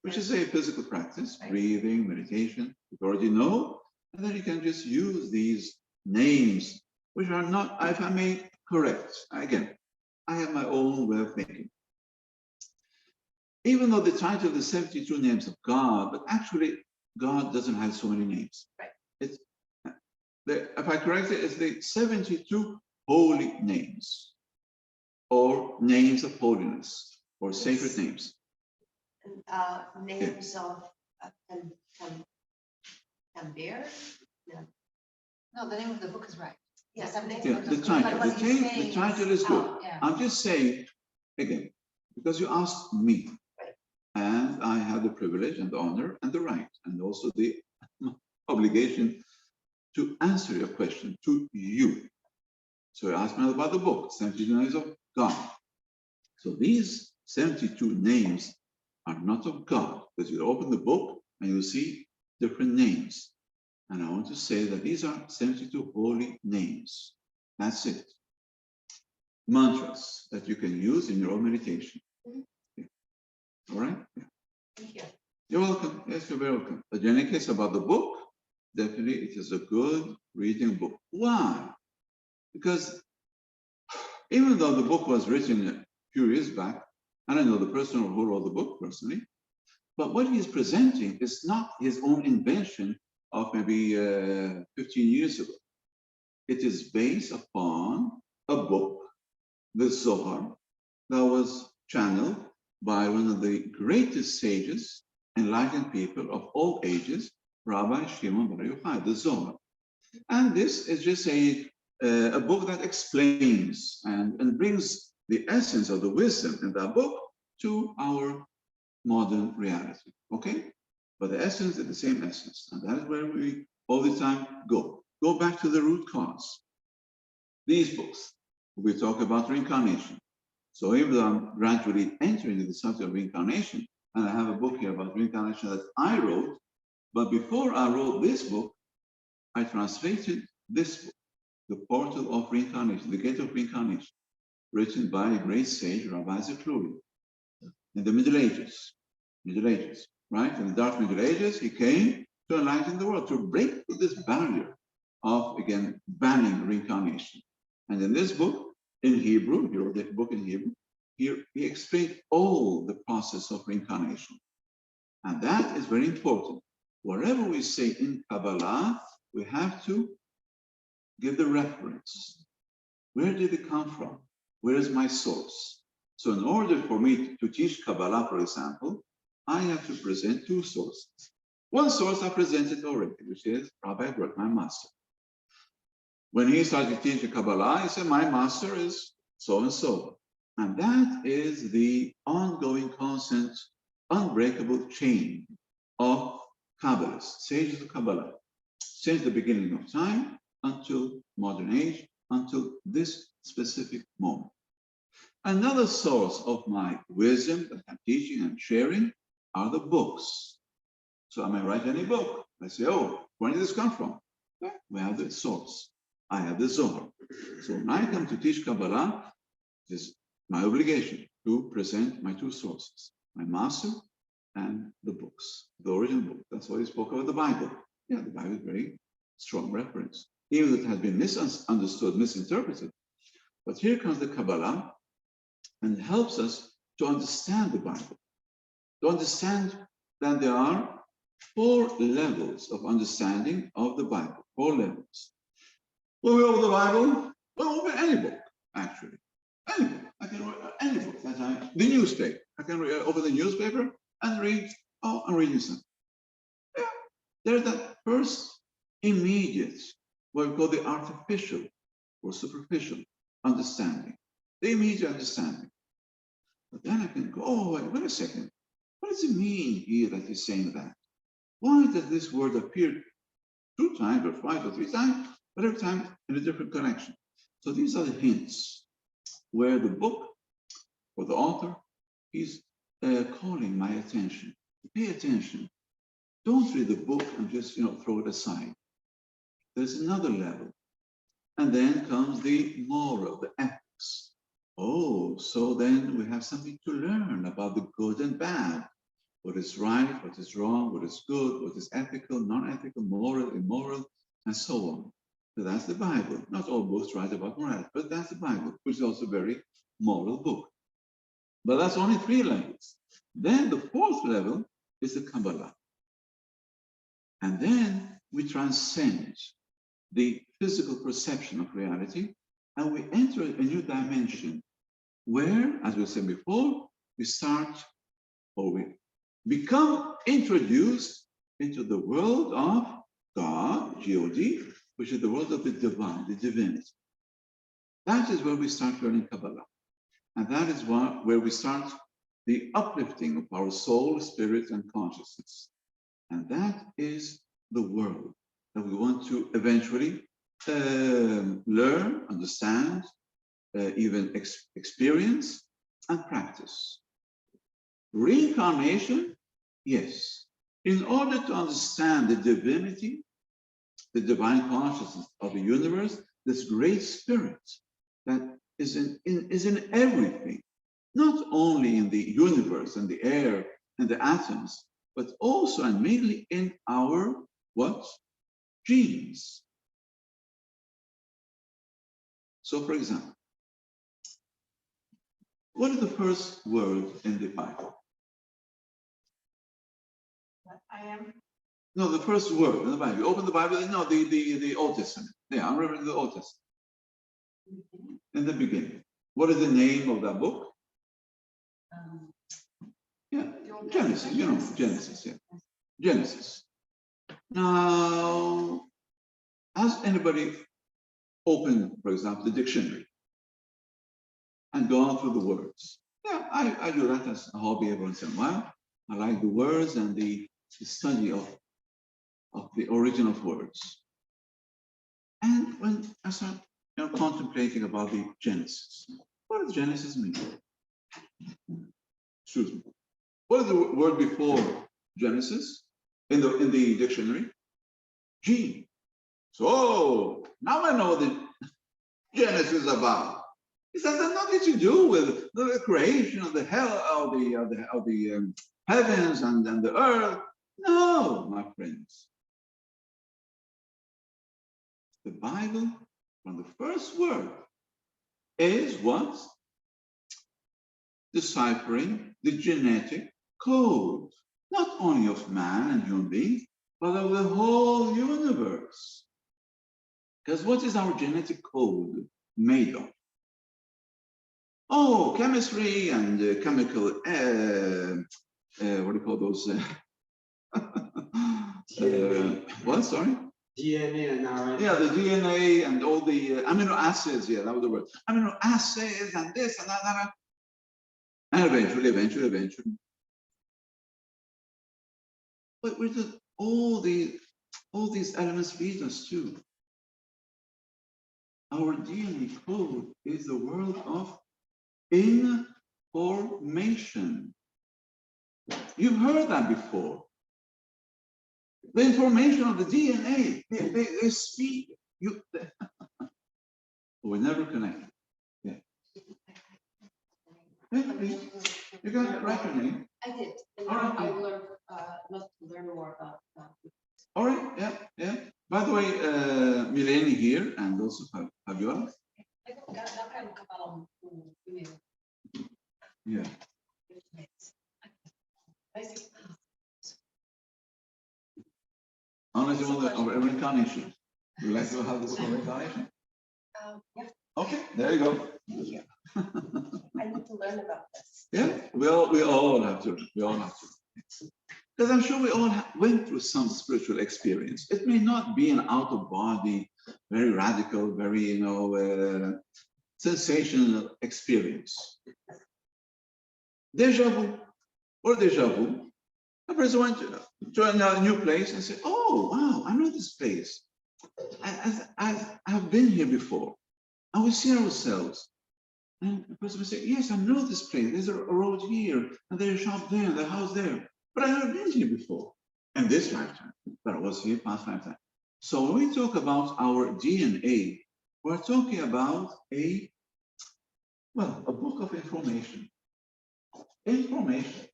which is a physical practice, Right. breathing, meditation, you already know, and then you can just use these names, which are not, if I may correct, again, I have my own way of thinking. Even though the title is 72 Names of God, but actually God doesn't have so many names. Right. It's, if I correct it, it's the 72 holy names, or names of holiness, or sacred Yes. names. Names of Tambir? No, the name of the book is right. Yes, The 72 Yeah, names the of God. title, But what he's saying the title is good. yeah. I'm just saying, again, because you asked me, Right. and I have the privilege and the honor and the right, and also the obligation to answer your question to you. So you asked me about the book, 72 Names of God. So these 72 names are not of God, because you open the book and you see different names. And I want to say that these are 72 holy names. That's it. Mantras that you can use in your own meditation. Yeah. All right? Yeah. Thank you. You're welcome. Yes, you're very welcome. But in any case about the book, definitely it is a good reading book. Why? Because even though the book was written a few years back, and I know the person who wrote the book personally, but what he's presenting is not his own invention of maybe 15 years ago. It is based upon a book, the Zohar, that was channeled by one of the greatest sages, enlightened people of all ages, Rabbi Shimon Bar Yochai, the Zohar. And this is just a book that explains and brings the essence of the wisdom in that book to our modern reality, okay? But the essence is the same essence, and that is where we all the time go. Go back to the root cause. These books, we talk about reincarnation. So even though I'm gradually entering into the subject of reincarnation, and I have a book here about reincarnation that I wrote, but before I wrote this book, I translated this book, The Portal of Reincarnation, The Gate of Reincarnation, written by a great sage, Rabbi Saltoun, in the Middle Ages, right? In the dark Middle Ages, he came to enlighten the world, to break this barrier of, again, banning reincarnation. And in this book, in Hebrew, he wrote the book in Hebrew, he explained all the process of reincarnation. And that is very important. Whatever we say in Kabbalah, we have to give the reference. Where did it come from? Where is my source? So in order for me to teach Kabbalah, for example, I have to present two sources. One source I presented already, which is Rabbi Brooke, my master. When he started teaching Kabbalah, he said, my master is so-and-so. And that is the ongoing, constant, unbreakable chain of Kabbalists, sages of Kabbalah, since the beginning of time until modern age, until this specific moment. Another source of my wisdom that I'm teaching and sharing are the books. So I may write any book. I say, oh, where did this come from? Well, we have the source. I have the Zohar. So when I come to teach Kabbalah, it is my obligation to present my two sources, my master and the books, the original book. That's why he spoke about the Bible. Yeah, the Bible is a very strong reference, even though it has been misunderstood, misinterpreted. But here comes the Kabbalah and helps us to understand the Bible, to understand that there are 4 levels of understanding of the Bible, 4 levels. When we open the Bible, we'll open any book, actually. Any book. I can read any book. The newspaper. I can open the newspaper and read, oh, I'm reading something. Yeah. There's that first immediate, what we call the artificial or superficial understanding, the immediate understanding. But then I can go, oh, wait a second. What does it mean here that he's saying that? Why does this word appear 2 times or 5 or 3 times, but every time in a different connection? So these are the hints where the book or the author is calling my attention. Pay attention. Don't read the book and just throw it aside. There's another level. And then comes the moral, the ethics. Oh, so then we have something to learn about the good and bad. What is right, what is wrong, what is good, what is ethical, non-ethical, moral, immoral, and so on. So that's the Bible. Not all books write about morality, but that's the Bible, which is also a very moral book. But that's only 3 levels. Then the 4th level is the Kabbalah. And then we transcend the physical perception of reality, and we enter a new dimension where, as we said before, we start, or we become introduced into the world of God, G-O-D, which is the world of the divine, the divinity. That is where we start learning Kabbalah. And that is where we start the uplifting of our soul, spirit, and consciousness. And that is the world that we want to eventually learn, understand, even experience, and practice. Reincarnation, yes. In order to understand the divinity, the divine consciousness of the universe, this great spirit that is in everything, not only in the universe and the air and the atoms, but also and mainly in our what? Genes. So, for example, what is the first word in the Bible? I am. No, the first word in the Bible. You open the Bible, no, the Old Testament. Yeah, I'm referring to the Old Testament. In the beginning. What is the name of that book? Yeah, Genesis, Genesis, yeah. Genesis. Now, has anybody opened, for example, the dictionary and gone through the words? Yeah, I do that as a hobby every once in a while. I like the words and the study of the origin of words. And when I start contemplating about the Genesis, what does Genesis mean? Excuse me. What is the word before Genesis in the dictionary? G. So now I know what the Genesis is about. It has nothing to do with the creation of the heavens and the earth. No, my friends. The Bible, from the first word, is what? Deciphering the genetic code, not only of man and human beings, but of the whole universe. Because what is our genetic code made of? Oh, chemistry and chemical, what do you call those? What, sorry? DNA and RNA. Yeah, the DNA and all the amino acids, yeah, that was the word. Amino acids and this and that. And eventually. But where did all these elements lead us to? Our DNA code is the world of information. You've heard that before. The information of the DNA, they speak. We're never connected. Yeah. You got it right, Renee. I did. And All now right. I learned, not to learn more about that. All right, yeah. By the way, Mileni here and also Fabiola. Yeah. Unless you want the reincarnation. Would you like to have this reincarnation? Yeah, Okay, there you go. thank you. I need to learn about this. Yeah, we all have to. Because I'm sure we all went through some spiritual experience. It may not be an out-of-body, very radical, very, sensational experience. Deja vu. or deja vu. A person went to a new place and said, oh, wow, I know this place. I've been here before. And we see ourselves. And the person will say, yes, I know this place. There's a road here, and there's a shop there, and a house there. But I've never been here before. In this lifetime, but I was here past lifetime. So when we talk about our DNA, we're talking about a book of information. Information.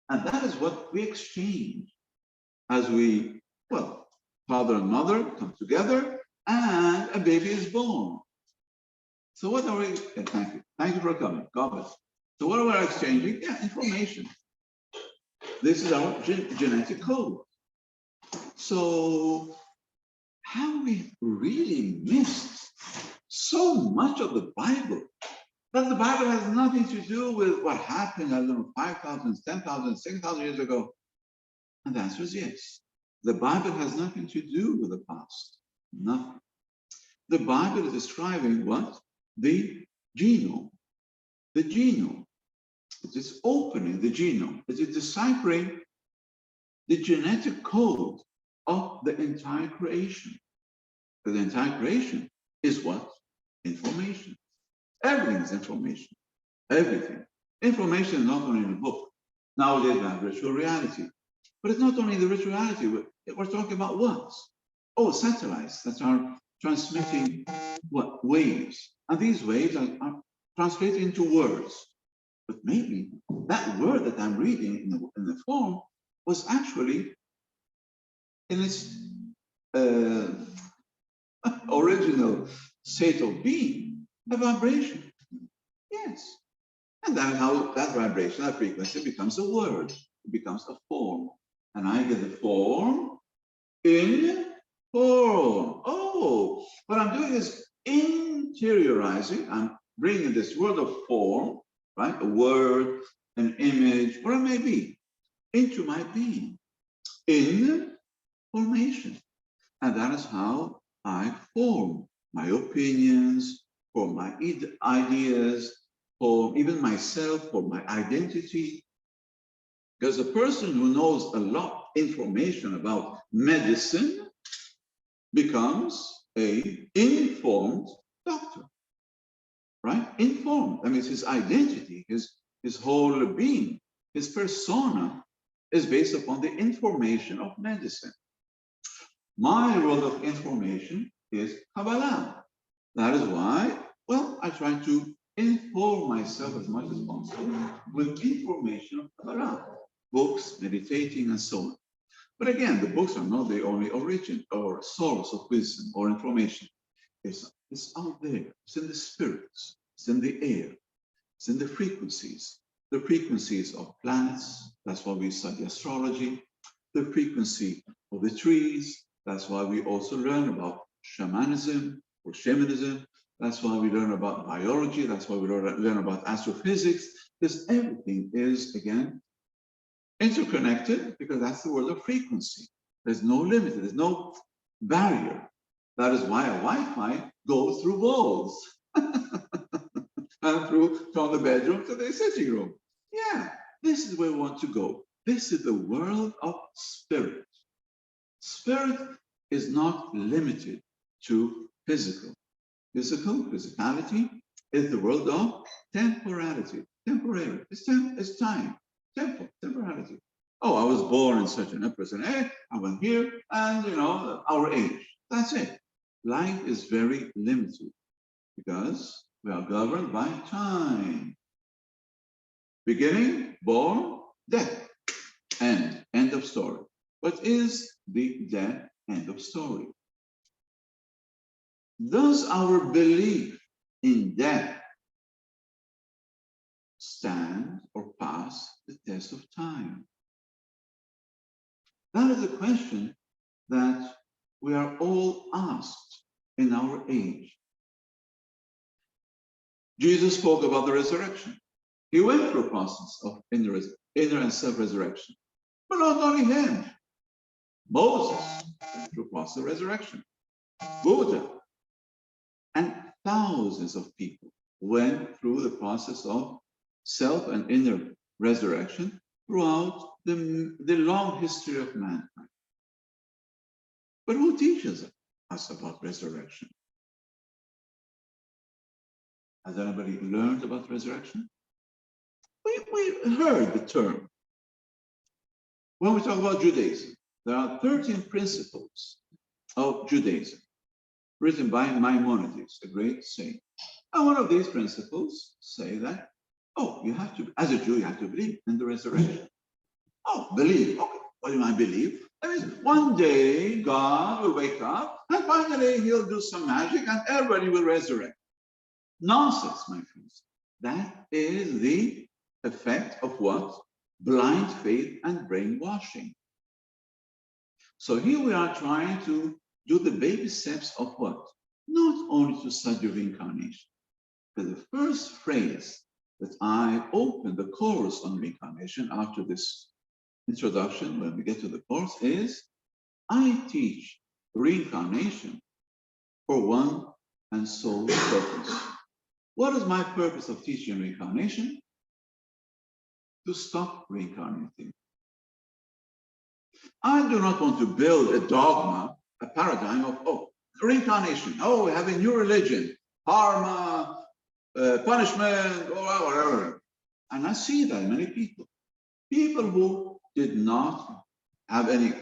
And that is what we exchange as we, father and mother come together and a baby is born. So what are we, thank you. Thank you for coming, God bless. So what are we exchanging? Yeah, information. This is our genetic code. So have we really missed so much of the Bible? But the Bible has nothing to do with what happened, I don't know, 5,000, 10,000, 6,000 years ago. And the answer is yes. The Bible has nothing to do with the past. Nothing. The Bible is describing what? The genome. The genome. It is opening the genome. It is deciphering the genetic code of the entire creation. But the entire creation is what? Information. Everything is information. Everything. Information is not only in a book. Nowadays we have virtual reality. But it's not only the virtual reality. We're talking about what? Oh, satellites that are transmitting what? Waves. And these waves are translated into words. But maybe that word that I'm reading in the form was actually in its original state of being, a vibration. Yes. And that's how that vibration, that frequency becomes a word. It becomes a form. And I get the form in form. Oh, what I'm doing is interiorizing. I'm bringing this word of form, right? A word, an image, or it may be, into my being, in formation. And that is how I form my opinions, for my ideas, for even myself, for my identity. Because a person who knows a lot of information about medicine becomes an informed doctor, right? Informed. That means his identity, his whole being, his persona is based upon the information of medicine. My world of information is Kabbalah. That is why, I try to inform myself as much as possible with information of Kabbalah, books, meditating, and so on. But again, the books are not the only origin or source of wisdom or information. It's out there. It's in the spirits. It's in the air. It's in the frequencies of planets. That's why we study astrology. The frequency of the trees. That's why we also learn about shamanism or shamanism. That's why we learn about biology. That's why we learn about astrophysics. Because everything is, again, interconnected, because that's the world of frequency. There's no limit. There's no barrier. That is why a Wi-Fi goes through walls and from the bedroom to the sitting room. Yeah, this is where we want to go. This is the world of spirit. Spirit is not limited to physical. Physicality is the world of temporality. Temporary. It's time. Temporality. Oh, I was born in such an person. I went here, and our age. That's it. Life is very limited because we are governed by time. Beginning, born, death, end of story. What is the death, end of story? Does our belief in death stand or pass the test of time? That is a question that we are all asked in our age. Jesus spoke about the resurrection. He went through a process of inner and self-resurrection. But not only him. Moses went through a process of resurrection. Buddha and thousands of people went through the process of self and inner resurrection throughout the long history of mankind. But who teaches us about resurrection? Has anybody learned about resurrection? We heard the term. When we talk about Judaism, there are 13 principles of Judaism written by Maimonides, a great saint. And one of these principles say that, oh, you have to, as a Jew, you have to believe in the resurrection. Oh, believe. Okay, what do I believe? That means one day God will wake up and finally he'll do some magic and everybody will resurrect. Nonsense, my friends. That is the effect of what? Blind faith and brainwashing. So here we are trying to do the baby steps of what? Not only to study reincarnation, but the first phrase that I open the course on reincarnation after this introduction, when we get to the course, is I teach reincarnation for one and sole purpose. What is my purpose of teaching reincarnation? To stop reincarnating. I do not want to build a dogma, a paradigm of, oh, reincarnation. Oh, we have a new religion, karma, punishment, or whatever. And I see that in many people. People who did not have any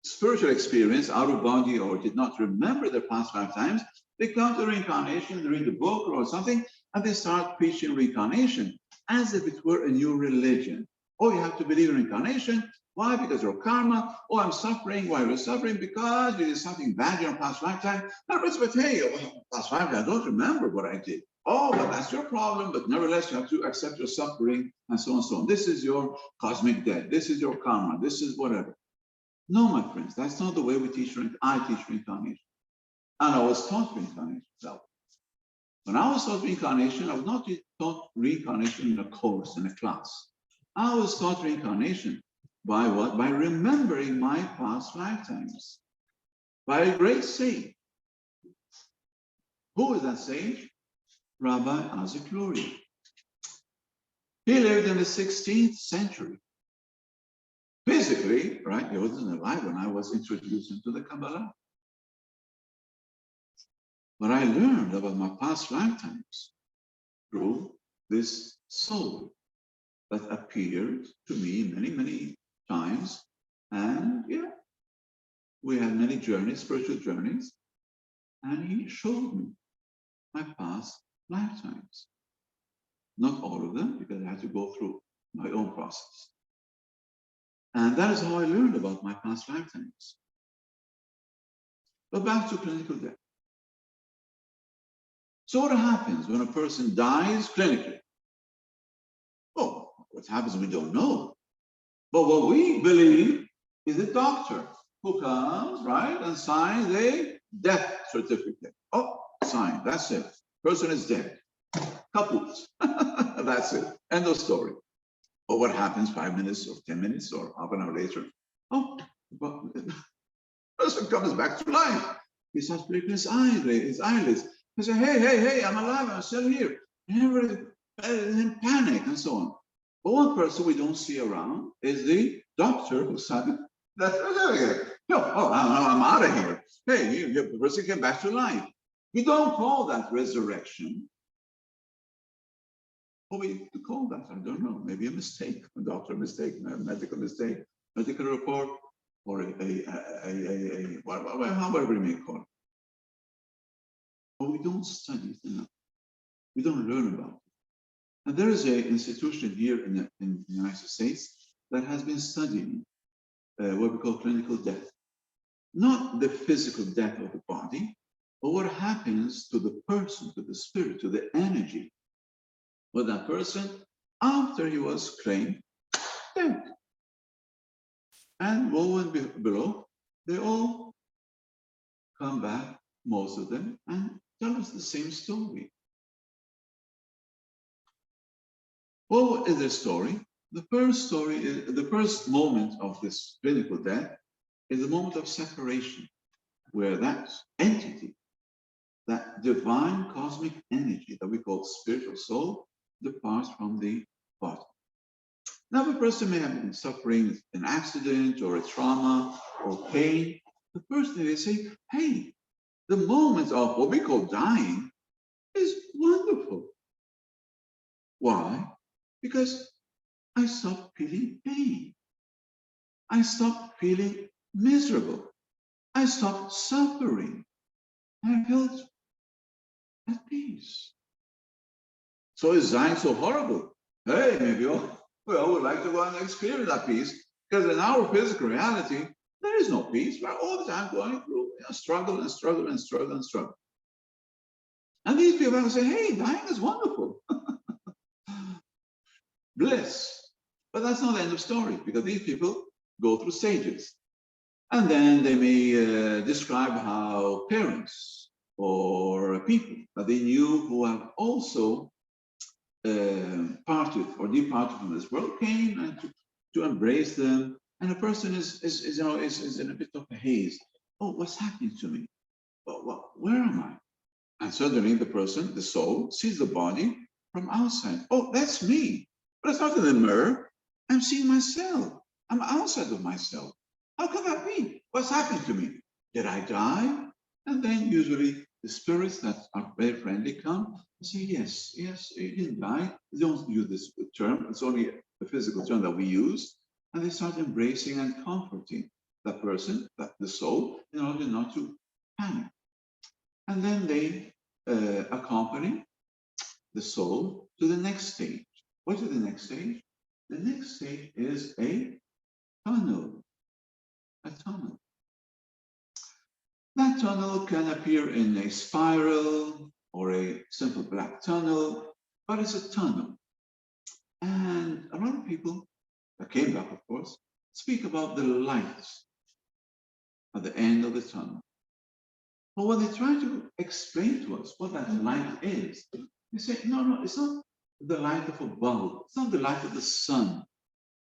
spiritual experience out of body or did not remember their past lifetimes, they come to reincarnation, they read a book or something, and they start preaching reincarnation as if it were a new religion. Oh, you have to believe in reincarnation. Why? Because you're karma. Oh, I'm suffering. Why are you suffering? Because you did something bad in your past lifetime. But hey, past lifetime, I don't remember what I did. Oh, but that's your problem. But nevertheless, you have to accept your suffering and so on and so on. This is your cosmic debt. This is your karma. This is whatever. No, my friends, that's not the way we teach reincarnation. I teach reincarnation. And I was taught reincarnation. So when I was taught reincarnation, I was not taught reincarnation in a course, in a class. I was taught reincarnation by what? By remembering my past lifetimes. By a great saint. Who is that saint? Rabbi Isaac Luria. He lived in the 16th century. Physically, right? He wasn't alive when I was introduced into the Kabbalah. But I learned about my past lifetimes through this soul that appeared to me many, many times. And yeah, we had many journeys, spiritual journeys, and he showed me my past lifetimes. Not all of them, because I had to go through my own process. And that is how I learned about my past lifetimes. But back to clinical death. So what happens when a person dies clinically? Oh, what happens we don't know. But what we believe is a doctor who comes, right, and signs a death certificate. Oh, signed, that's it. Person is dead. Kaput. That's it. End of story. But what happens 5 minutes or 10 minutes or half an hour later? Oh, but the person comes back to life. He starts blinking his eyelids. He says, hey, I'm alive, I'm still here. And everybody in panic and so on. But one person we don't see around is the doctor who said, no, I'm out of here. Hey, the person came back to life. We don't call that resurrection. What we call that? I don't know. Maybe a mistake, a doctor mistake, a medical mistake, medical report, or however you may call it. But we don't study it enough. We don't learn about it. And there is an institution here in the United States that has been studying what we call clinical death. Not the physical death of the body, but what happens to the person, to the spirit, to the energy with that person after he was claimed dead. And lo and below, they all come back, most of them, and tell us the same story. Well, what is the story? The first story is the first moment of this clinical death is the moment of separation, where that entity, that divine cosmic energy that we call spiritual soul, departs from the body. Now, a person may have been suffering an accident or a trauma or pain. The first thing they say, hey, the moment of what we call dying is wonderful. Why? Because I stopped feeling pain. I stopped feeling miserable. I stopped suffering. I felt at peace. So is dying so horrible? Hey, maybe we all would like to go and experience that peace, because in our physical reality, there is no peace. We're all the time going through struggle and struggle and struggle and struggle. And these people will say, hey, dying is wonderful. Bliss. But that's not the end of the story, because these people go through stages. And then they may describe how parents or people that they knew who have also parted or departed from this world came and to embrace them. And a person is in a bit of a haze. Oh, what's happening to me? Where am I? And suddenly the person, the soul, sees the body from outside. Oh, that's me. But it's not in the mirror. I'm seeing myself. I'm outside of myself. How can that be? What's happened to me? Did I die? And then usually the spirits that are very friendly come and say, yes, you didn't die. They don't use this term. It's only a physical term that we use. And they start embracing and comforting that person, the soul, in order not to panic. And then they accompany the soul to the next stage. What is the next stage? The next stage is a tunnel. A tunnel. That tunnel can appear in a spiral or a simple black tunnel, but it's a tunnel. And a lot of people that came back, of course, speak about the light at the end of the tunnel. But when they try to explain to us what that light is, they say, no, it's not the light of a bulb. It's not the light of the sun.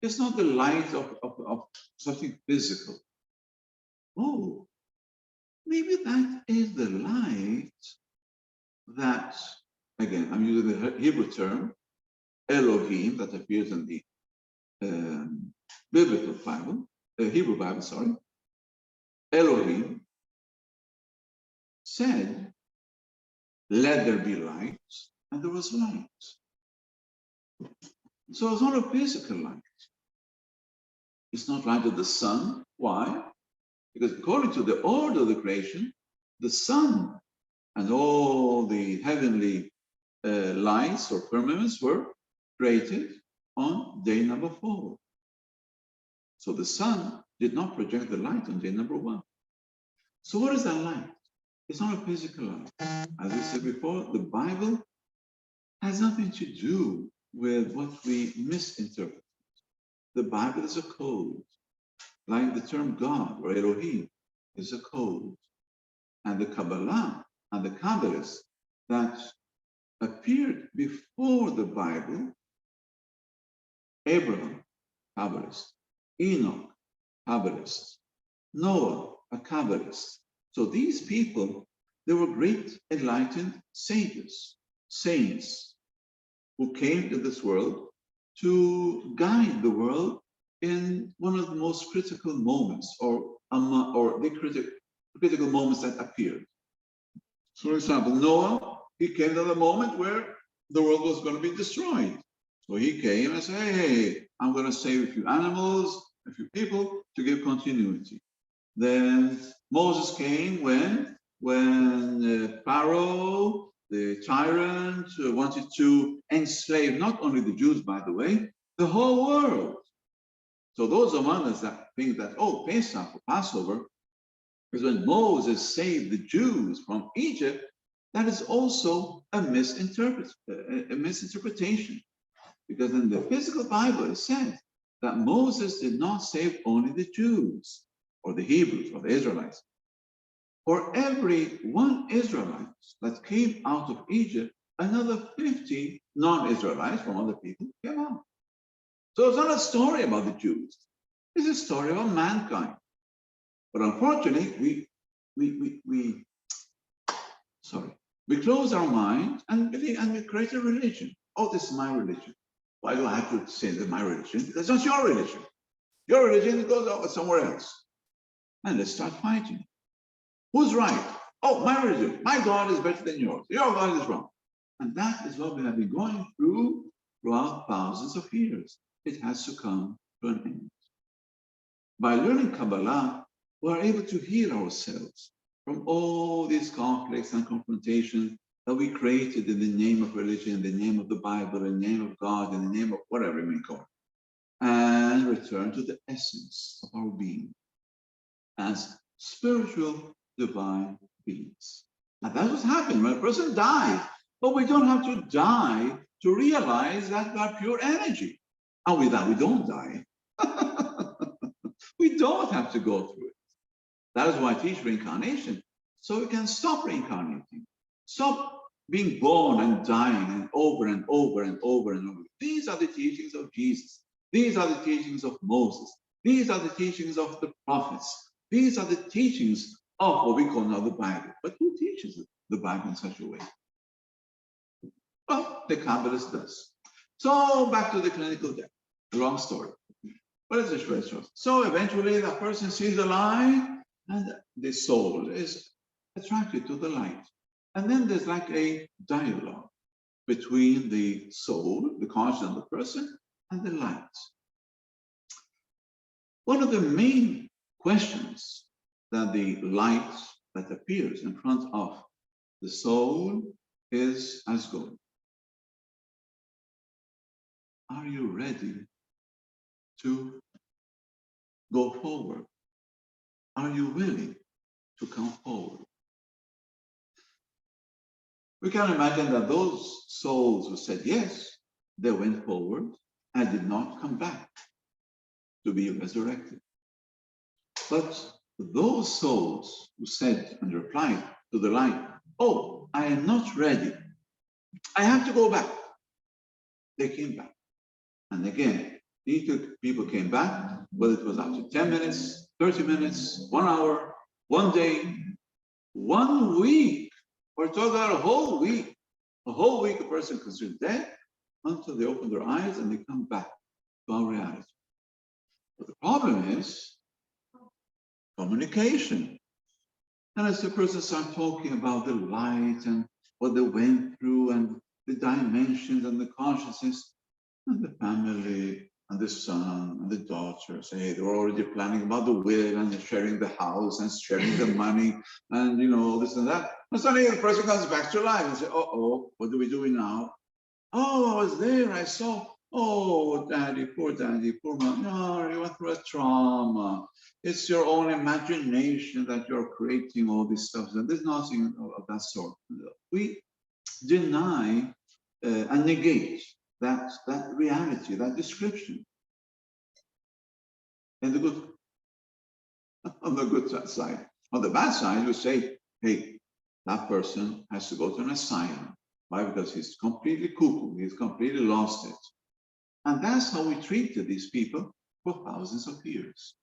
It's not the light of something physical. Oh, maybe that is the light that, again, I'm using the Hebrew term, Elohim, that appears in the biblical Bible, the Hebrew Bible, sorry. Elohim said, let there be light, and there was light. So it's not a physical light. It's not light of the sun. Why? Because according to the order of the creation, the sun and all the heavenly lights or firmaments were created on day number 4. So the sun did not project the light on day number 1. So what is that light? It's not a physical light. As we said before, the Bible has nothing to do with what we misinterpret. The Bible is a code, like the term God or Elohim is a code. And the Kabbalah and the Kabbalists that appeared before the Bible, Abraham, Kabbalist, Enoch, Kabbalist, Noah, a Kabbalist. So these people, they were great enlightened sages, saints, who came to this world to guide the world in one of the most critical moments, or the critical moments that appeared. So, for example, Noah, he came to the moment where the world was going to be destroyed. So he came and said, hey, I'm going to save a few animals, a few people to give continuity. Then Moses came when Pharaoh, the tyrant, wanted to enslave not only the Jews, by the way, the whole world. So those among us that think that, oh, Pesach or Passover is when Moses saved the Jews from Egypt, that is also a misinterpretation. Because in the physical Bible, it says that Moses did not save only the Jews or the Hebrews or the Israelites. For every one Israelite that came out of Egypt, another 50 non-Israelites from other people came out. So it's not a story about the Jews. It's a story about mankind. But unfortunately, we close our mind and we create a religion. Oh, this is my religion. Why do I have to say that my religion? That's not your religion. Your religion goes over somewhere else. And let's start fighting. Who's right? Oh, my religion, my God is better than yours. Your God is wrong. And that is what we have been going through throughout thousands of years. It has to come to an end. By learning Kabbalah, we are able to heal ourselves from all these conflicts and confrontations that we created in the name of religion, in the name of the Bible, in the name of God, in the name of whatever we may call it, and return to the essence of our being as spiritual divine beings. And that's what's happened when a person dies. But we don't have to die to realize that we are pure energy. And with that, we don't die. We don't have to go through it. That is why I teach reincarnation, so we can stop reincarnating, stop being born and dying and over and over and over and over. These are the teachings of Jesus. These are the teachings of Moses. These are the teachings of the prophets. These are the teachings of what we call now the Bible. But who teaches the Bible in such a way? Well, the Kabbalist does. So back to the clinical death. Long story. But it's a short story. So eventually the person sees the light and the soul is attracted to the light. And then there's like a dialogue between the soul, the conscious of the person, and the light. One of the main questions that the light that appears in front of the soul is as goes. Are you ready to go forward? Are you willing to come forward? We can imagine that those souls who said yes, they went forward and did not come back to be resurrected. But those souls who said and replied to the light, oh, I am not ready, I have to go back, they came back. And again, these people came back, whether it was after 10 minutes, 30 minutes, 1 hour, 1 day, 1 week, or talk about a whole week. A whole week a person considered dead until they open their eyes and they come back to our reality. But the problem is communication. And as the person starts talking about the light and what they went through and the dimensions and the consciousness, and the family and the son and the daughter say, hey, they're already planning about the will and sharing the house and sharing the money and, you know, this and that. And suddenly the person comes back to life and says, uh-oh, what do we do now? Oh, I was there, I saw, oh, daddy, poor mom. No, you went through a trauma. It's your own imagination that you're creating all this stuff. And there's nothing of that sort. We deny and negate that reality, that description. And the good, on the good side. On the bad side, we say, hey, that person has to go to an asylum. Why? Because he's completely cuckoo, he's completely lost it. And that's how we treated these people for thousands of years.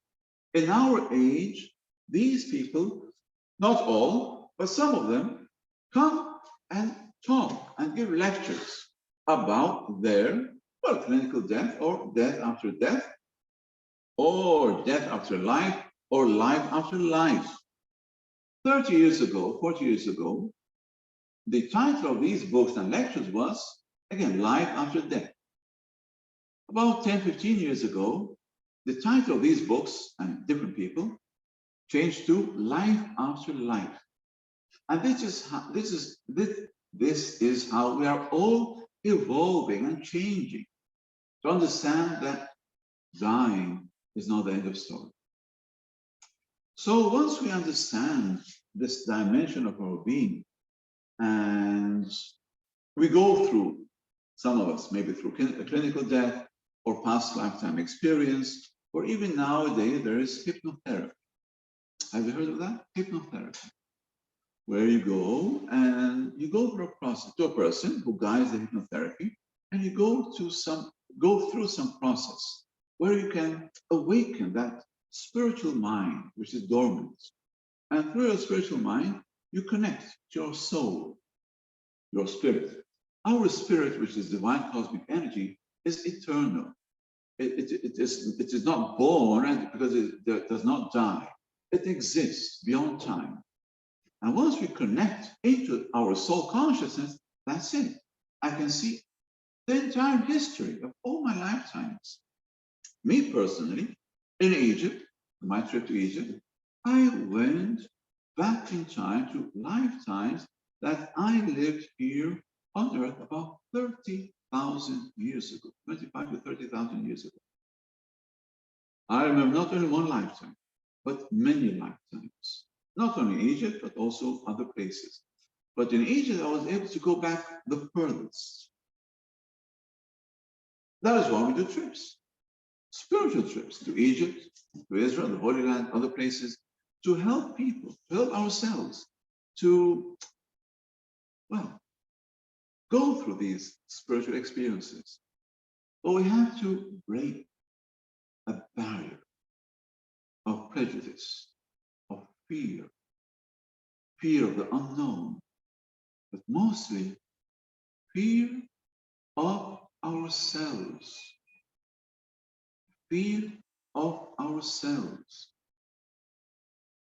In our age, these people, not all, but some of them, come and talk and give lectures about their, well, clinical death or death after death, or death after life, or life after life. 30 years ago, 40 years ago, the title of these books and lectures was, again, Life After Death. About 10, 15 years ago, the title of these books and different people changed to Life After Life. And this is how we are all evolving and changing to understand that dying is not the end of story. So once we understand this dimension of our being, and we go through, some of us maybe through a clinical death or past lifetime experience, or even nowadays there is hypnotherapy. Have you heard of that? Hypnotherapy, where you go and you go through a process to a person who guides the hypnotherapy, and you go through some process where you can awaken that spiritual mind which is dormant, and through your spiritual mind you connect to your soul, your spirit. Our spirit, which is divine cosmic energy, is eternal. It is not born because it does not die. It exists beyond time. And once we connect into our soul consciousness, that's it. I can see the entire history of all my lifetimes. Me personally, in Egypt, my trip to Egypt, I went back in time to lifetimes that I lived here on earth about 30,000 years ago, 25 to 30,000 years ago. I remember not only one lifetime, but many lifetimes. Not only Egypt, but also other places. But in Egypt, I was able to go back the furthest. That is why we do trips, spiritual trips to Egypt, to Israel, the Holy Land, other places, to help people, to help ourselves, to, well, go through these spiritual experiences. But we have to break a barrier of prejudice, of fear of the unknown, but mostly fear of ourselves. Fear of ourselves.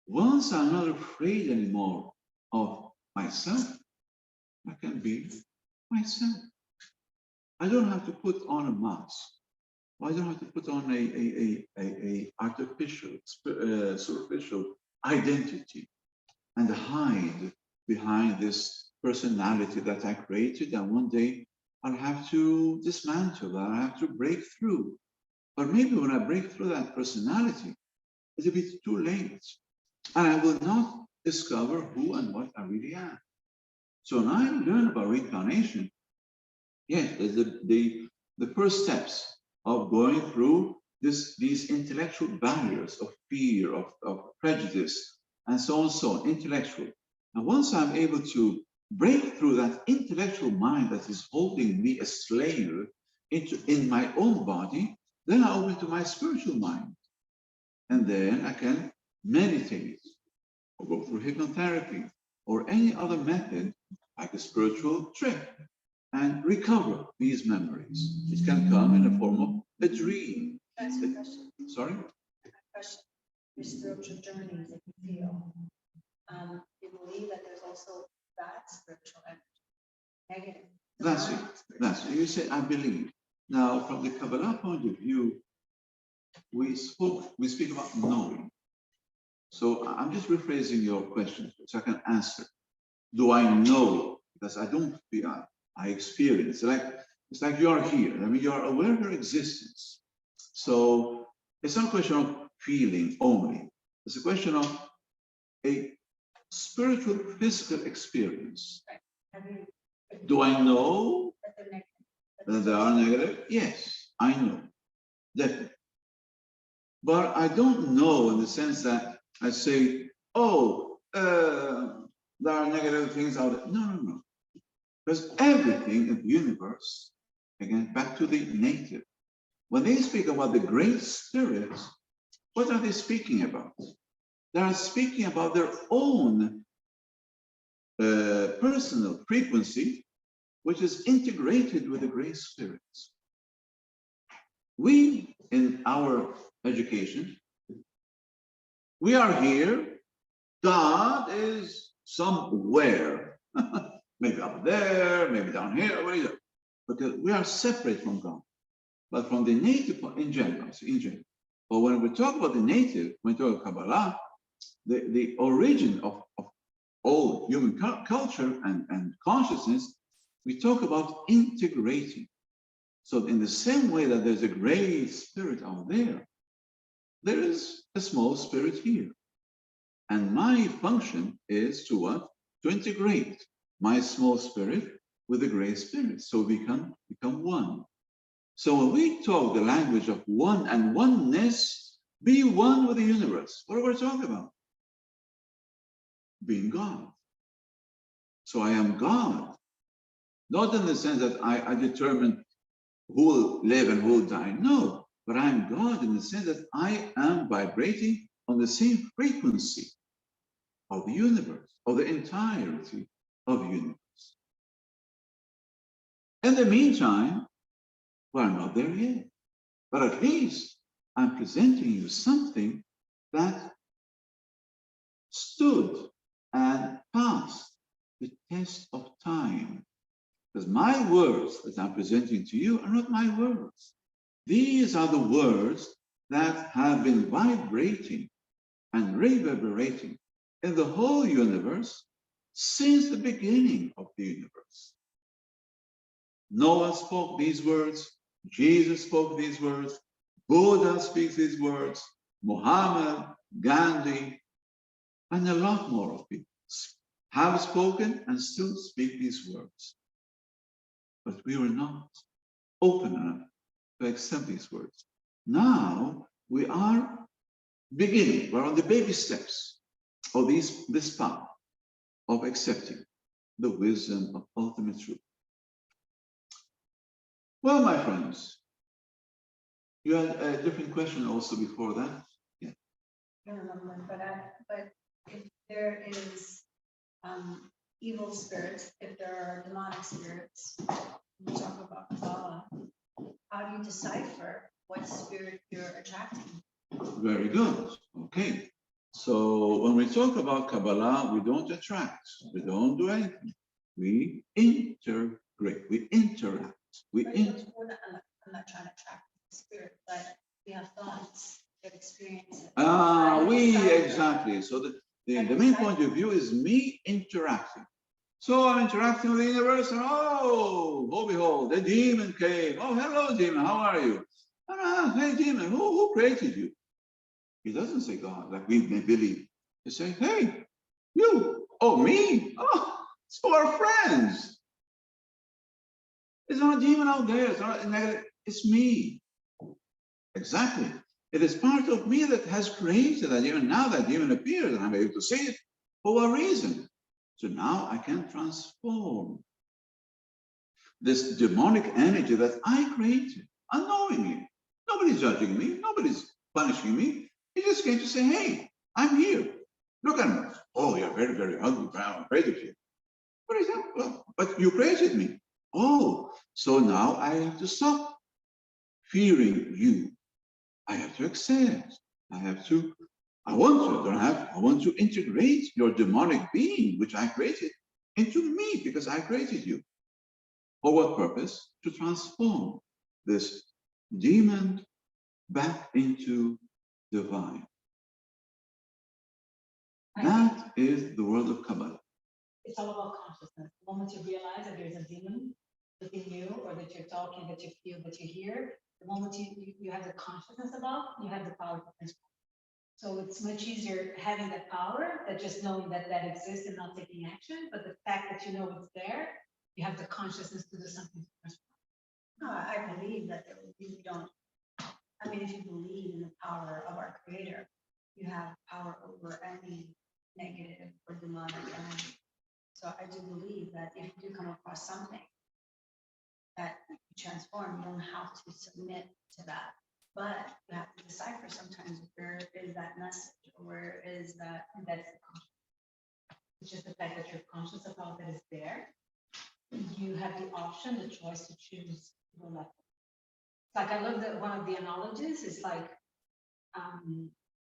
Once I'm not afraid anymore of myself, I can be myself. I don't have to put on a mask. I don't have to put on a artificial, superficial identity and hide behind this personality that I created, and one day I'll have to dismantle that, I'll have to break through. But maybe when I break through that personality, it'll be too late, and I will not discover who and what I really am. So when I learn about reincarnation, yes, there's the first steps of going through these intellectual barriers of fear, of prejudice, and so on, intellectual. And once I'm able to break through that intellectual mind that is holding me a slave in my own body, then I open to my spiritual mind. And then I can meditate or go through hypnotherapy or any other method like a spiritual trip and recover these memories. It can come in the form of a dream. That's a question. Sorry? Question. Your spiritual journeys that you feel. You believe that there's also bad spiritual energy, negative. That's it. That's it. You say, I believe. Now, from the Kabbalah point of view, we speak about knowing. So I'm just rephrasing your question so I can answer. Do I know? Because I don't feel, I experience. It's like you are here. I mean, you are aware of your existence. So it's not a question of feeling only. It's a question of a spiritual, physical experience. Right. Do I know That they're negative. that they are negative? Yes, I know. Definitely. But I don't know in the sense that I say, oh, there are negative things out there. No. Because everything in the universe, again, back to the native. When they speak about the great spirits, what are they speaking about? They are speaking about their own personal frequency, which is integrated with the great spirits. We, in our education, we are here. God is somewhere, maybe up there, maybe down here, whatever. Because we are separate from God. But from the native in general. But when we talk about the native, when we talk about Kabbalah, the origin of all human culture and consciousness, we talk about integrating. So in the same way that there's a great spirit out there, there is a small spirit here. And my function is to what? To integrate my small spirit with the great spirit. So we can become one. So when we talk the language of one and oneness, be one with the universe. What are we talking about? Being God. So I am God. Not in the sense that I determine who will live and who will die. No, but I am God in the sense that I am vibrating on the same frequency of the universe, of the entirety of the universe. In the meantime, We are not there yet. But at least I'm presenting you something that stood and passed the test of time. Because my words that I'm presenting to you are not my words. These are the words that have been vibrating and reverberating in the whole universe since the beginning of the universe. Noah spoke these words, Jesus spoke these words, Buddha speaks these words, Muhammad, Gandhi, and a lot more of people have spoken and still speak these words. But we were not open enough to accept these words. Now we are beginning, we're on the baby steps of this path of accepting the wisdom of ultimate truth. Well, my friends, you had a different question also before that. Yeah. I don't remember, but if there is evil spirits, if there are demonic spirits, we talk about Kabbalah, how do you decipher what spirit you're attracting? Very good. Okay. So when we talk about Kabbalah, we don't attract, we don't do anything. We integrate, we interact. I'm not trying to attract the spirit, but we have thoughts, we have experiences. Exactly. So the main point of view is me interacting. So I'm interacting with the universe, and oh behold, a demon came. Oh, hello, demon, how are you? Hey, demon, who created you? He doesn't say God, like we may believe. He says, hey, you, oh, me? Oh, so we're friends. There's not a demon out there, it's not a negative, it's me. Exactly. It is part of me that has created that demon. Now that demon appears, and I'm able to see it. For what reason? So now I can transform this demonic energy that I created unknowingly. Nobody's judging me, nobody's punishing me. He just came to say, hey, I'm here. Look at me. Oh, you're very, very ugly. I'm afraid of you. What is that? Well, but you created me. Oh, so now I have to stop fearing you. I have to accept. I want to integrate your demonic being, which I created, into me because I created you. For what purpose? To transform this demon back into divine. That is the world of Kabbalah. It's all about consciousness. The moment you realize that there's a demon within you, or that you're talking, that you feel, that you hear, the moment you have the consciousness about, you have the power to transform. So it's much easier having that power than just knowing that that exists and not taking action. But the fact that you know it's there, you have the consciousness to do something to transform. No, I believe that you don't. I mean, if you believe in the power of our Creator, you have power over any negative or demonic energy. So I do believe that if you do come across something that you transform, you don't have to submit to that. But you have to decipher sometimes where is that message, or where is that. That's the consciousness. It's just the fact that you're conscious about that is there. You have the option, the choice to choose to go left. It's like, I love that one of the analogies is like,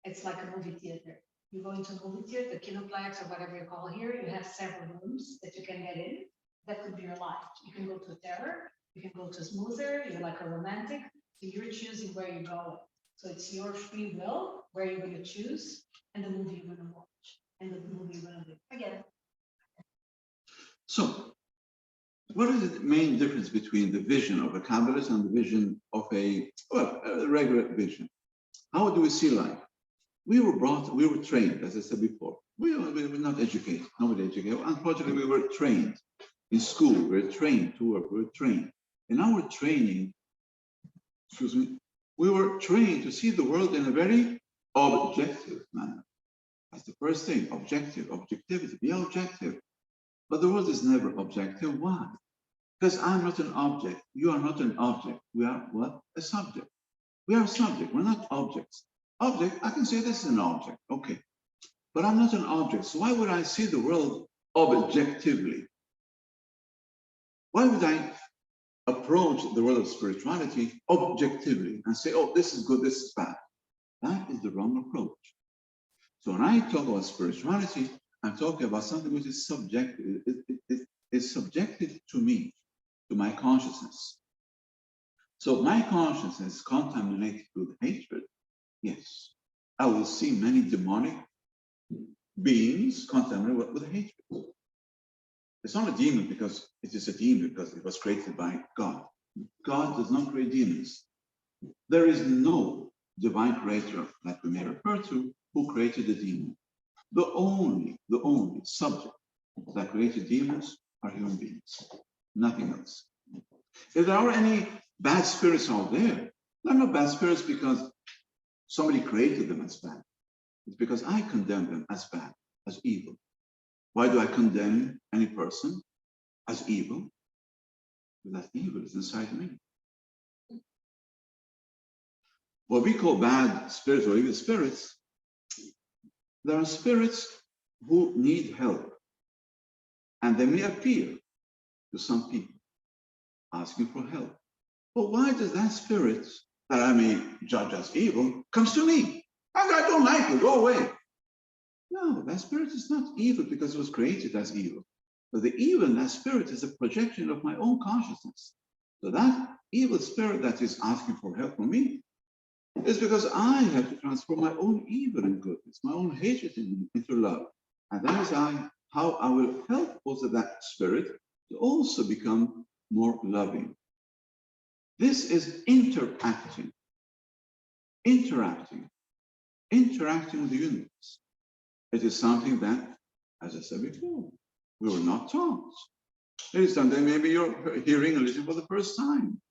it's like a movie theater. You go into a movie theater, the kinoplex or whatever you call here, you have several rooms that you can get in. That could be your life. You can go to terror, you can go to smoother, you're like a romantic. So you're choosing where you're going. So it's your free will where you're going to choose and the movie you're going to watch and the movie you're going to do. Again, So, what is the main difference between the vision of a Kabbalist and the vision of a regular vision? How do we see life? We were trained, as I said before. We were not educated, nobody educated. Unfortunately, we were trained in school. We were trained to work, we were trained. In our training, we were trained to see the world in a very objective manner. That's the first thing, objectivity, be objective. But the world is never objective. Why? Because I'm not an object, you are not an object. We are what? A subject. We are subject, we're not objects. Object, I can say this is an object, okay. But I'm not an object, so why would I see the world objectively? Why would I approach the world of spirituality objectively and say, oh, this is good, this is bad. That is the wrong approach. So when I talk about spirituality, I'm talking about something which is subjective. It is subjective to me, to my consciousness. So my consciousness is contaminated with hatred. Yes, I will see many demonic beings contaminated with hatred. It's not a demon because it is a demon because it was created by God. God does not create demons. There is no divine creator that we may refer to who created the demon. The only subject that created demons are human beings, nothing else. If there are any bad spirits out there, they're not bad spirits because somebody created them as bad. It's because I condemn them as bad, as evil. Why do I condemn any person as evil? Because that evil is inside me. What we call bad spirits or evil spirits, there are spirits who need help. And they may appear to some people asking for help. But why does that spirit that I may judge as evil comes to me? I don't like it, go away. No, that spirit is not evil because it was created as evil. But the evil in that spirit is a projection of my own consciousness. So that evil spirit that is asking for help from me is because I have to transform my own evil in goodness, my own hatred into love. And that is how I will help also that spirit to also become more loving. This is interacting with the universe. It is something that, as I said before, we were not taught. It is something maybe you're hearing and listening for the first time.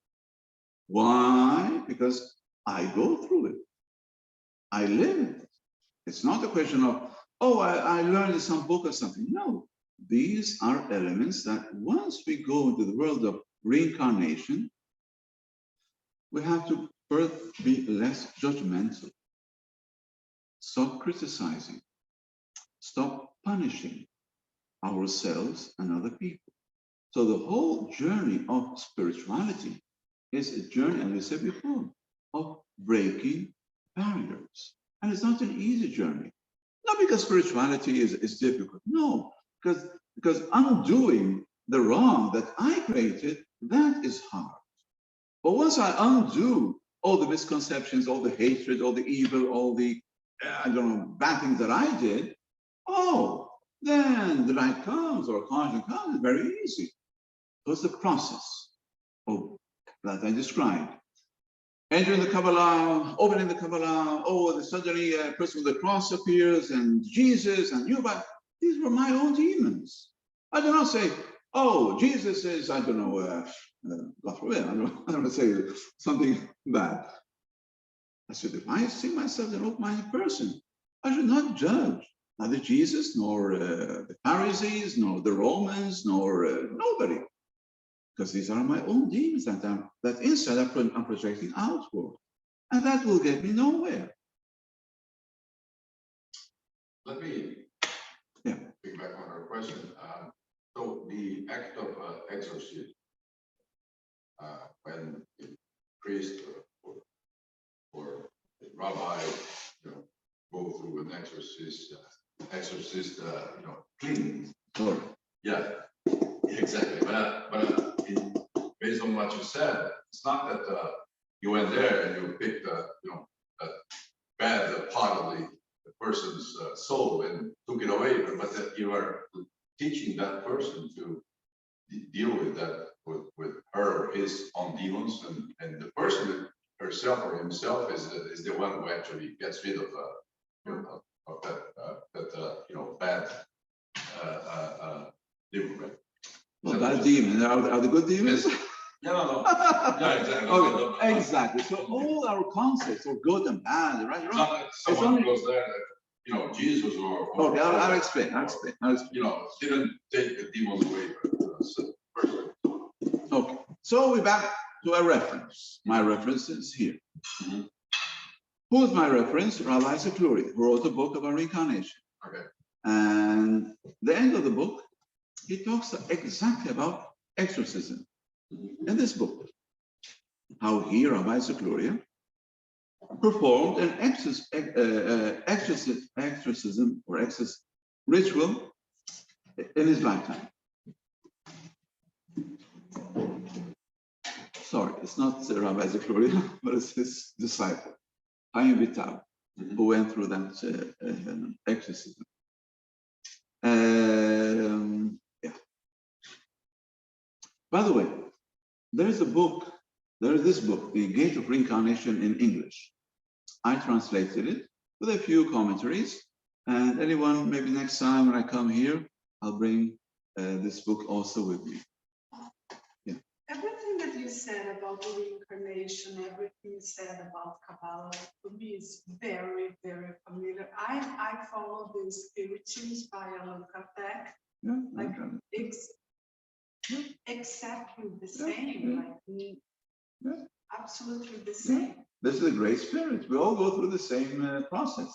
Why? Because I go through it. I live it. It's not a question of, oh, I learned in some book or something. No, these are elements that once we go into the world of reincarnation, we have to first be less judgmental. Stop criticizing. Stop punishing ourselves and other people. So the whole journey of spirituality is a journey, as we said before, of breaking barriers. And it's not an easy journey. Not because spirituality is difficult. No, because undoing the wrong that I created, that is hard. But once I undo all the misconceptions, all the hatred, all the evil, all the, bad things that I did, then the light comes or conscience comes. It's very easy. So it's the process that I described. Entering the Kabbalah, opening the Kabbalah, suddenly a person with a cross appears and Jesus and you, but these were my own demons. I do not say, Jesus is, God forbid, I don't want to say something bad. I said, if I see myself as an open-minded person, I should not judge neither Jesus, nor the Pharisees, nor the Romans, nor nobody. Because these are my own demons that inside I'm projecting outward. And that will get me nowhere. Let me pick back on our question. So the act of exorcism, when the priest or the rabbi, go through an exorcist, cleaning. Sure. Yeah, exactly. But based on what you said, it's not that you went there and you picked a bad part of the person's soul and took it away, but that you are teaching that person to deal with that, with her or his own demons, and the person herself or himself is the one who actually gets rid of that bad demon. Right? Well, bad demons are the good demons? No. Yeah, exactly. Okay, exactly. So all our concepts of good and bad, right? It's not that someone goes there that, Jesus or okay, I'll explain. Didn't take the demons away. Okay, so we're back to a reference. My reference is here. Mm-hmm. Who's my reference? Rabbi Saltoun, who wrote a book about reincarnation. Okay. And the end of the book, he talks exactly about exorcism. in this book, how he, Rabbi Saltoun, performed an exorcism or exorcism ritual in his lifetime. Sorry, it's not Rabbi Saltoun, but it's his disciple, Chaim Vital, who went through that exorcism. Yeah. By the way, there is this book, The Gate of Reincarnation in English. I translated it with a few commentaries, and anyone, maybe next time when I come here, I'll bring this book also with me. Yeah. Everything that you said about the reincarnation, everything you said about Kabbalah, for me is very, very familiar. I follow the spirituals by Allan Kardec, Yeah, like okay. exactly the Yeah, same, yeah. like Yeah. absolutely the same. This is a great spirit. We all go through the same process.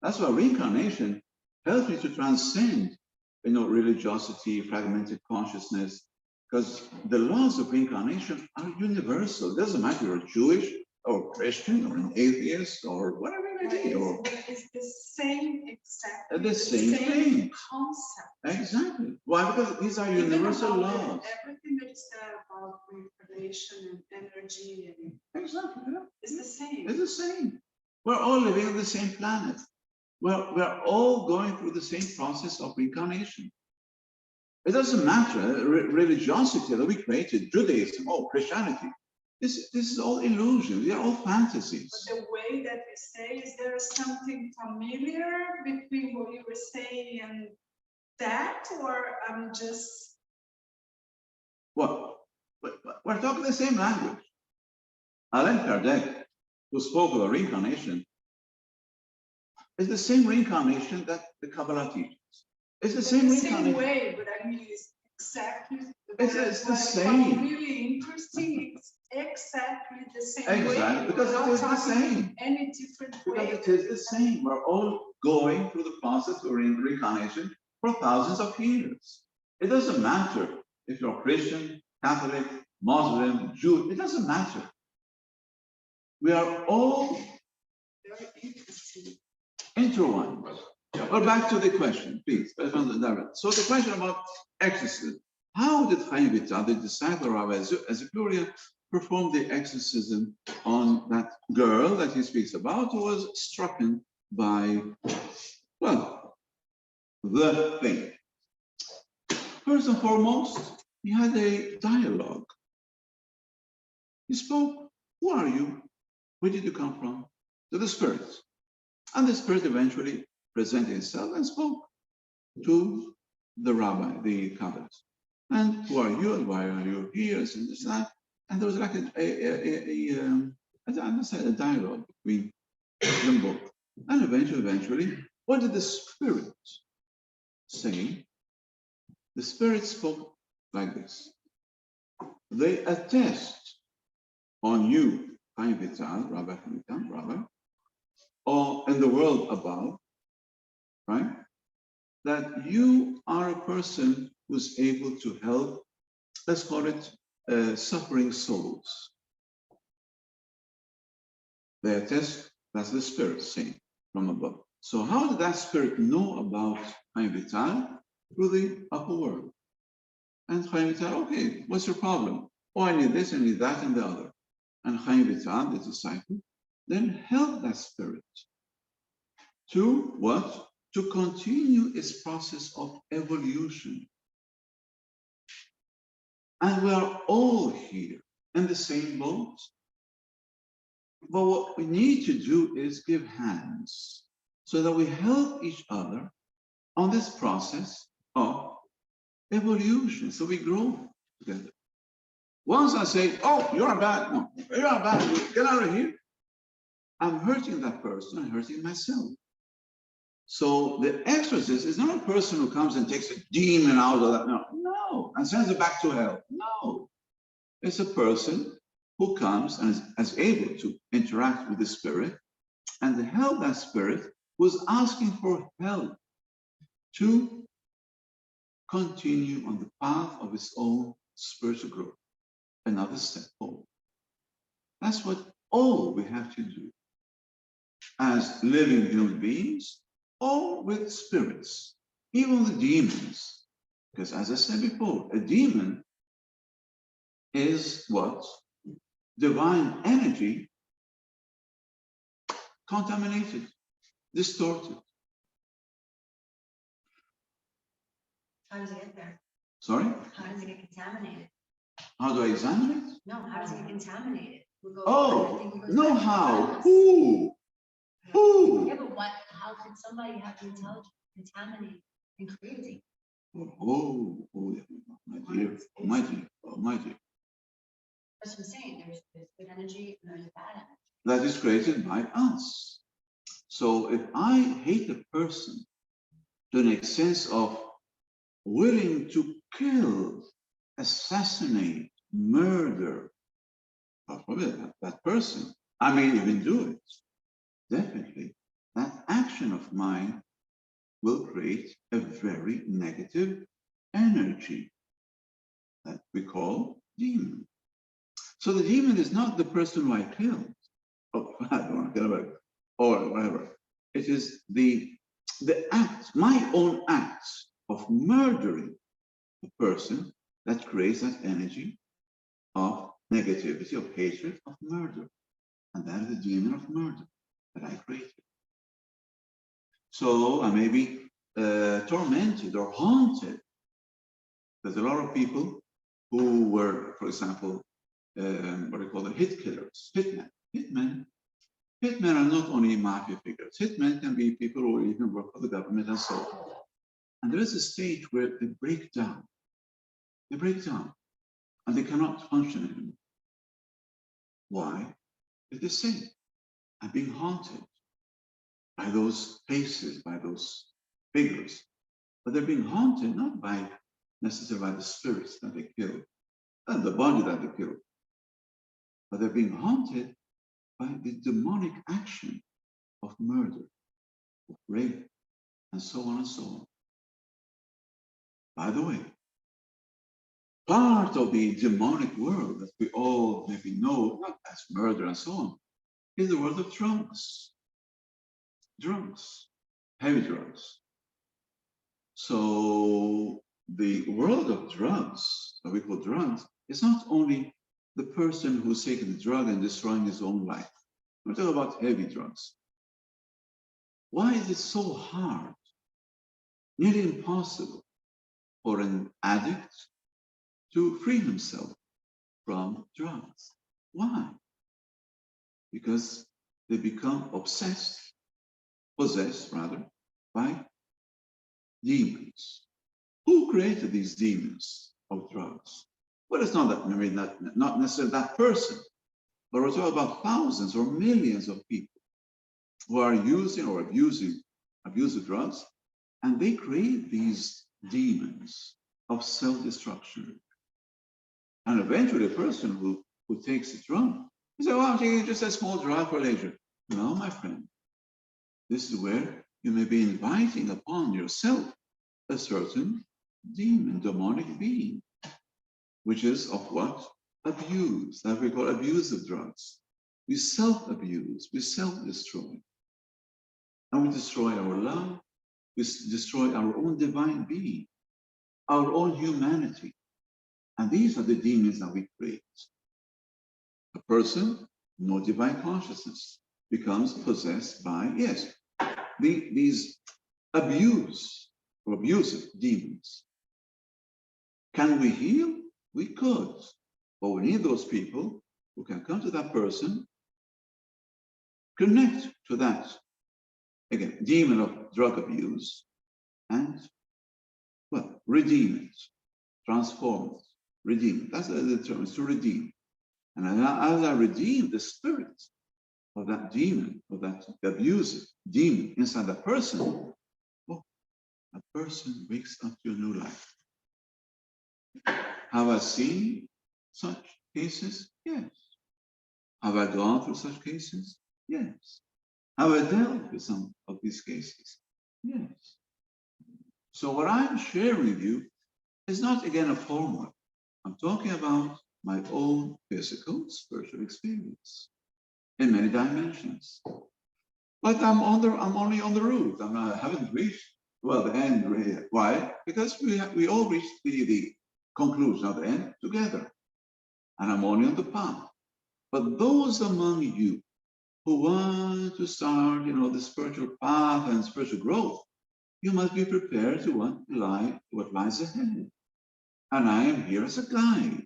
That's why reincarnation helps me to transcend, religiosity, fragmented consciousness, because the laws of reincarnation are universal. It doesn't matter if you're Jewish or Christian or an atheist or whatever it may be. Or It's the same exact. the same thing. Concept. Exactly. Why? Because these are Even universal about laws. everything that you said about reincarnation and energy and Exactly. Yeah. it's the same. It's the same. We're all living on the same planet. We're all going through the same process of reincarnation. It doesn't matter, religiosity that we created, Judaism, or Christianity. This is all illusion. They are all fantasies. But the way that we say, is there something familiar between what you were saying and that, or I'm just... What? We're talking the same language. Allan Kardec, who spoke about reincarnation, is the same reincarnation that the Kabbalah teaches. It's the same reincarnation. way, but I mean, it's exactly. It's the what I same. found really interesting. It's exactly the same way. Exactly, because it is the same. Any different way. Because it is the same. We're all going through the process of reincarnation for thousands of years. It doesn't matter if you're Christian, Catholic, Muslim, Jew, it doesn't matter. We are all Very interesting. intertwined. Well, back to the question, please. So the question about exorcism. How did Chaim Vital, the disciple of Rabbi Saltoun, perform the exorcism on that girl that he speaks about, who was struck by, well, the thing? First and foremost, he had a dialogue. He spoke, who are you? Where did you come from? To the spirit. And the spirit eventually presented himself and spoke to the rabbi, the Kabbalist. And who are you and why are you here? And this and that. And there was like a dialogue between them both. And eventually, what did the spirit say? The spirit spoke like this. They attest on you, Chaim Vital, Rabbi Chaim Vital, Rabbi, or in the world above, right? That you are a person who's able to help, let's call it suffering souls. They attest, that's the spirit saying from above. So how did that spirit know about Chaim Vital? Through the upper world. And Chaim Vital, okay, what's your problem? Oh, I need this, I need that, and the other. And Chaim Vital, the disciple, then helped that spirit to what? To continue its process of evolution. And we are all here in the same boat. But what we need to do is give hands so that we help each other on this process of evolution. So we grow together. Once I say, oh, you're bad, no, you're bad, get out of here. I'm hurting that person, I'm hurting myself. So the exorcist is not a person who comes and takes a demon out of that, no, and sends it back to hell. No, it's a person who comes and is able to interact with the spirit and to help that spirit who's asking for help to continue on the path of its own spiritual growth. another step forward. That's what all we have to do as living human beings or with spirits, even the demons. Because as I said before, a demon is what? Divine energy contaminated, distorted. How does it get there? Sorry? How does it get contaminated? How do I examine it? No, how does it get contaminated? We go- I Oh, think it goes know back to how. us. Who? Who? Yeah, but what, how can somebody have the intelligence contaminate and create? Oh, my dear, my dear, my dear. That's what I'm saying, there's good energy and there's bad energy. That is created by us. So if I hate a person to an extent of willing to kill, assassinate, murder, probably that person, I may even do it. Definitely, that action of mine will create a very negative energy that we call demon. So the demon is not the person who I killed, or I don't want to kill about it, or whatever. It is the act, my own act of murdering a person that creates that energy of negativity, of hatred, of murder. And that is the demon of murder that I created. So I may be tormented or haunted. There's a lot of people who were, for example, what do you call them, hit killers, hitmen. Hitmen are not only mafia figures. Hitmen can be people who even work for the government and so on. And there is a stage where they break down. They break down and they cannot function anymore. Why? It is said, I'm being haunted by those faces, by those figures. But they're being haunted not by necessarily by the spirits that they killed, and the body that they killed, but they're being haunted by the demonic action of murder, of rape, and so on and so on. By the way, part of the demonic world that we all maybe know, not as murder and so on, is the world of drugs. Drugs, heavy drugs. So the world of drugs, that we call drugs, is not only the person who's taking the drug and destroying his own life. We're talking about heavy drugs. Why is it so hard, nearly impossible, for an addict to free himself from drugs? Why? Because they become obsessed, possessed rather, by demons. Who created these demons of drugs? Well, it's not that, maybe not necessarily that person, but we're talking about thousands or millions of people who are using or abusing abusive drugs, and they create these demons of self-destruction. And eventually, a person who takes a drug, he says, well, I'm taking just a small drug for leisure. No, my friend, this is where you may be inviting upon yourself a certain demon, demonic being, which is of what? Abuse, that we call abusive drugs. We self-abuse, we self-destroy. And we destroy our love, we destroy our own divine being, our own humanity. And these are the demons that we create. A person, no divine consciousness, becomes possessed by, yes, these abusive demons. Can we heal? We could. But we need those people who can come to that person, connect to that, again, demon of drug abuse, and, well, redeem it, transform it, redeem it. That's the term, is to redeem. And as I redeem the spirit of that demon, of that abusive demon inside that person, oh, that person wakes up to a new life. Have I seen such cases? Yes. Have I gone through such cases? Yes. Have I dealt with some of these cases? Yes. So what I'm sharing with you is not, again, a formula. I'm talking about my own physical, spiritual experience in many dimensions. But I'm only on the route. I haven't reached, well, the end. Why? Because we all reached the conclusion of the end together. And I'm only on the path. But those among you who want to start, the spiritual path and spiritual growth, you must be prepared to what lies ahead. And I am here as a guide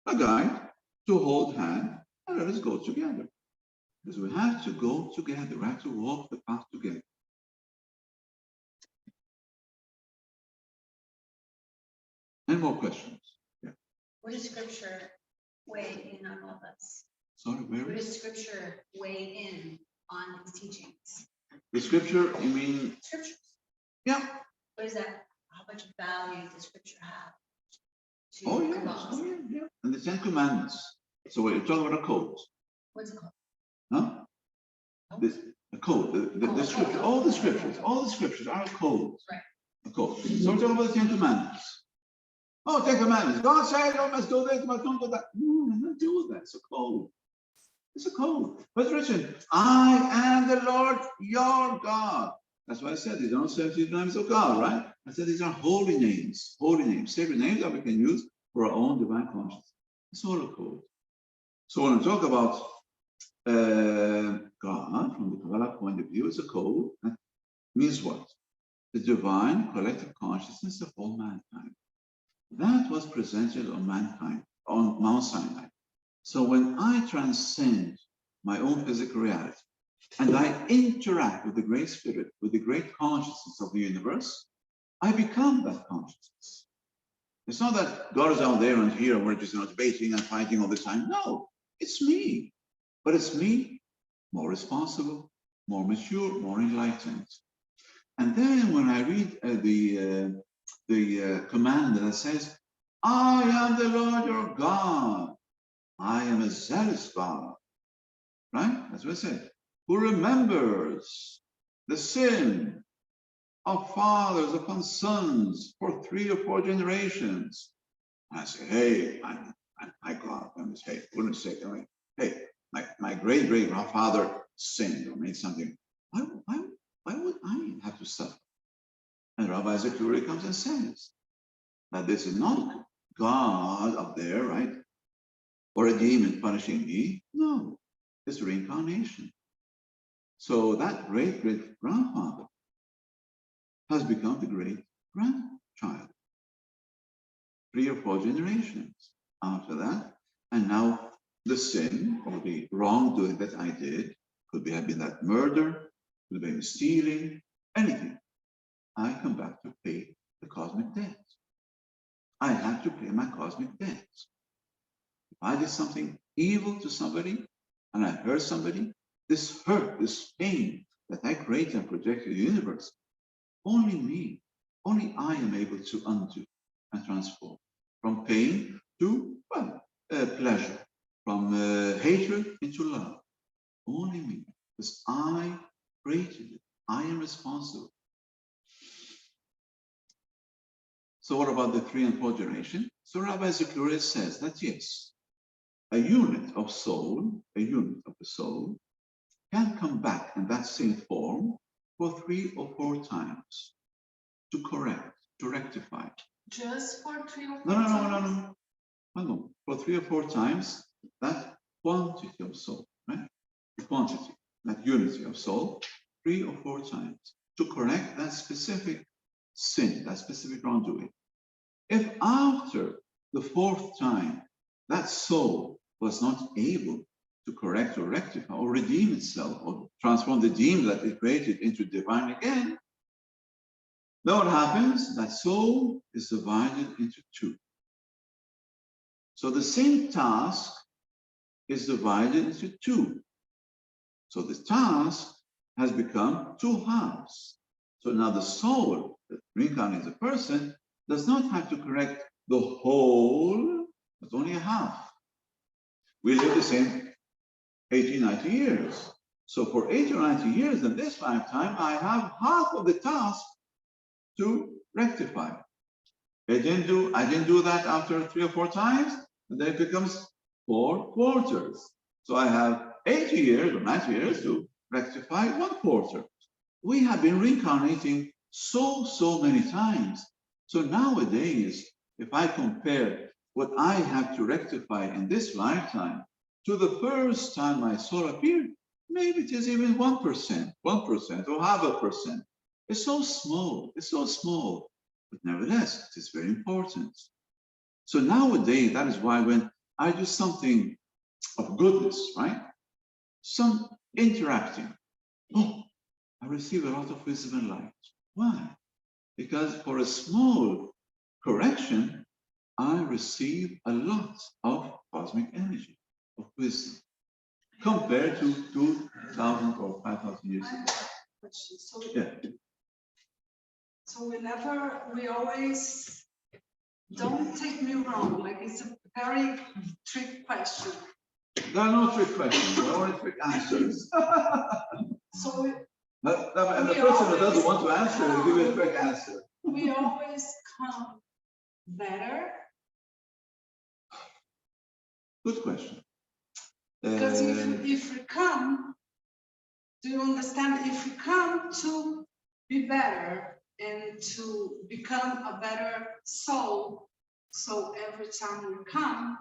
to hold hand and let us go together. Because we have to go together. We have to walk the path together. Any more questions? Yeah. Where does scripture weigh in on all this? Sorry, Where where? does scripture weigh in on these teachings? The scripture, you mean? Scriptures. Yeah. What is that? How much value does scripture have? Oh, yeah. And the 10 Commandments. So you're talking about a code. What's it called? Huh? A code. The scripture, all the scriptures are a code. Right. A code. So we're talking about the 10 Commandments. Oh, 10 Commandments. God said, oh, must do this, must don't do that. No, not do that. It's a code. It's a code. But written, I am the Lord your God. That's why I said these are not 70 names of God, right? I said these are holy names, sacred names that we can use for our own divine consciousness. It's all a code. So when I talk about God from the Kabbalah point of view, it's a code that means what? The divine collective consciousness of all mankind. That was presented on mankind, on Mount Sinai. So when I transcend my own physical reality and I interact with the great spirit, with the great consciousness of the universe, I become that consciousness. It's not that God is out there and here and we're just debating and fighting all the time. No, it's me. But it's me more responsible, more mature, more enlightened. And then when I read the command that says, I am the Lord your God. I am a zealous God. Right? That's what I said. Who remembers the sin of fathers upon sons for 3 or 4 generations. And I say, hey, I God, I must, hey, goodness sake, hey, my great-great-grandfather sinned or made something. Why would I have to suffer? And Rabbi Zakuri comes and says that this is not God up there, right? Or a demon punishing me. No, it's reincarnation. So that great-great-grandfather has become the great-grandchild. 3 or 4 generations after that. And now the sin or the wrongdoing that I did could have been that murder, could have been stealing, anything. I come back to pay the cosmic debt. I have to pay my cosmic debt. If I did something evil to somebody and I hurt somebody, this hurt, this pain that I create and project in the universe, only me, only I am able to undo and transform from pain to, pleasure, from hatred into love. Only me, because I created it. I am responsible. So what about the 3 and 4 generation? So Rabbi Zakuri says that yes, a unit of the soul, can come back in that same form for 3 or 4 times to correct, to rectify. Just for 3 or 4 times? No. For 3 or 4 times, that quantity of soul, right? The quantity, that unity of soul, 3 or 4 times to correct that specific sin, that specific wrongdoing. If after the 4th time, that soul was not able to correct or rectify or redeem itself or transform the demon that it created into divine again, then what happens? That soul is divided into 2. So the same task is divided into 2. So the task has become 2 halves. So now the soul that reincarnates a person does not have to correct the whole, but only a half. We live the same 80, 90 years. So for 80 or 90 years in this lifetime, I have half of the task to rectify. I didn't do that after 3 or 4 times. and then it becomes 4 quarters. So I have 80 years or 90 years to rectify 1 quarter. We have been reincarnating so many times. So nowadays, if I compare what I have to rectify in this lifetime to the first time my soul appeared, maybe it is even 1%, 1% or half a percent. It's so small, but nevertheless, it is very important. So nowadays, that is why when I do something of goodness, right? Some interacting, oh, I receive a lot of wisdom and light. Why? Because for a small correction, I receive a lot of cosmic energy, of wisdom, compared to 2,000 or 5,000 years ago. So, Yeah. so whenever we always, don't take me wrong, like it's a very trick question. There are no trick questions, there are only trick answers. So And the person who doesn't want to answer will give you a quick answer. we always come better, Good question. because if we come, do you understand? If we come to be better and to become a better soul, so every time we come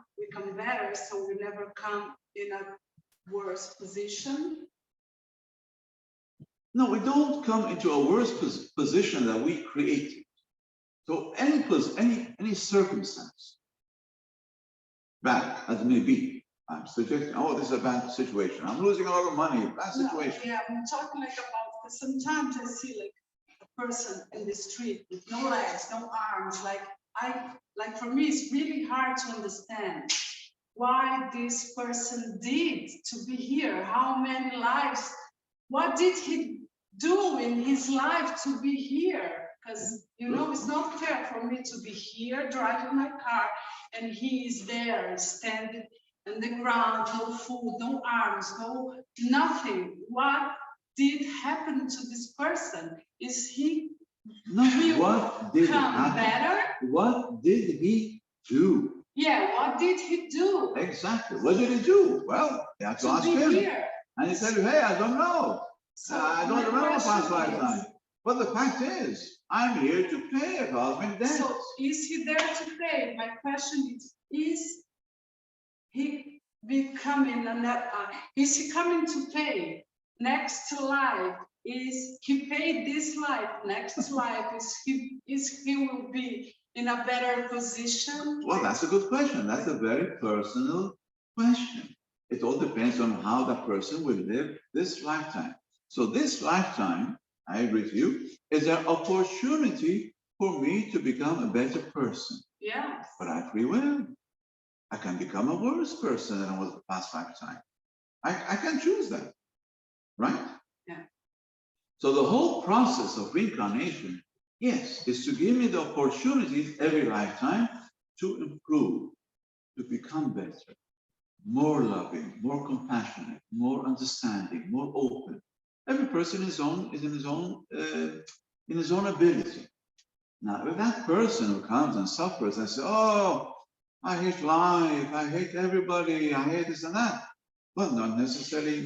better, so we never come in a worse position. No, we don't come into a worse position that we created. So any circumstance, bad as it may be, I'm suggesting, oh, this is a bad situation. I'm losing a lot of money, bad situation. No, yeah, I'm talking like about, because sometimes I see like a person in the street with no legs, no arms, like for me, it's really hard to understand why this person did to be here, how many lives, what did he do in his life to be here? Because, you know, it's not fair for me to be here driving my car and he is there standing on the ground, no food, no arms, no nothing. What did happen to this person? Is he What did happen? better? What did he do? Yeah, what did he do? Exactly. What did he do? Well, you have to ask him. Here. And he said, hey, I don't know. So I don't remember my past question lifetime. is, But the fact is, I'm here to pay a cosmic debt. so is he there to pay? My question is he becoming is he coming to pay next life? Is he paid this life? Next life is he will be in a better position? Well, that's a good question. That's a very personal question. It all depends on how that person will live this lifetime. So this lifetime, I agree with you, is an opportunity for me to become a better person. Yes. But I have free will. I can become a worse person than I was the past lifetime. I can choose that, right? Yeah. So the whole process of reincarnation, yes, is to give me the opportunities every lifetime to improve, to become better, more loving, more compassionate, more understanding, more open. Every person is in his own ability. Now, if that person who comes and suffers and says, "Oh, I hate life, I hate everybody, I hate this and that," well, not necessarily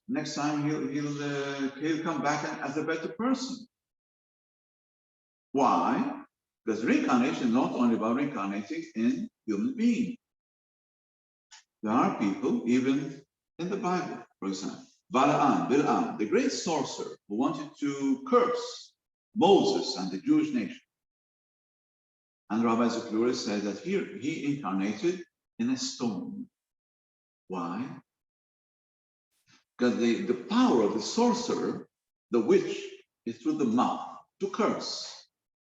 next time he'll come back as a better person. Why? Because reincarnation is not only about reincarnating in human beings. There are people, even in the Bible, for example, Bilam, the great sorcerer who wanted to curse Moses and the Jewish nation. And Rabbi Saltoun said that here he incarnated in a stone. Why? Because the power of the sorcerer, the witch, is through the mouth, to curse.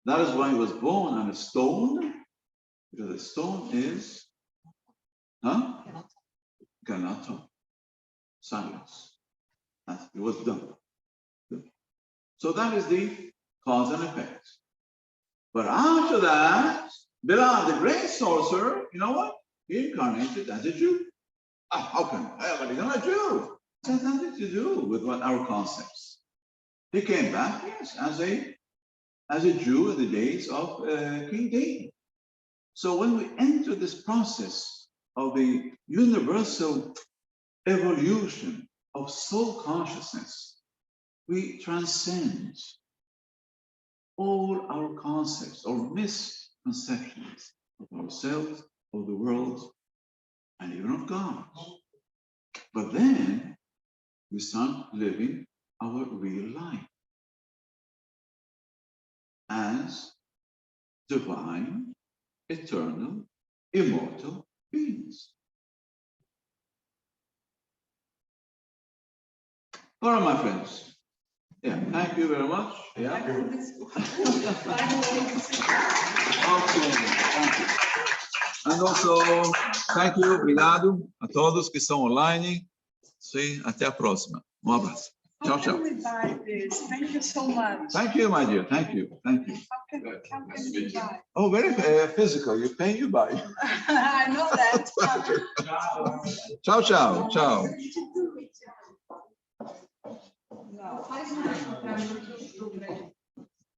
That is why he was born on a stone, because the stone is, cannot talk. Silence. It was done. So that is the cause and effect. But after that, Bilam, the great sorcerer, you know what? He incarnated as a Jew. How can? But he's not a Jew. It has nothing to do with what our concepts. He came back, yes, as a Jew in the days of King David. So when we enter this process of the universal evolution of soul consciousness, we transcend all our concepts or misconceptions of ourselves, of the world, and even of God. But then we start living our real life as divine, eternal, immortal beings. All right, my friends. Yeah, thank you very much. Yeah. Okay, thank you. And also, thank you, obrigado a todos que estão online. Sim, até a próxima. Abraço. Tchau, tchau. How can we buy this? Thank you so much. Thank you, my dear. Thank you. Thank you. How can we buy? Oh, very physical. You pay, you buy. I know that. Ciao, ciao, ciao. Não.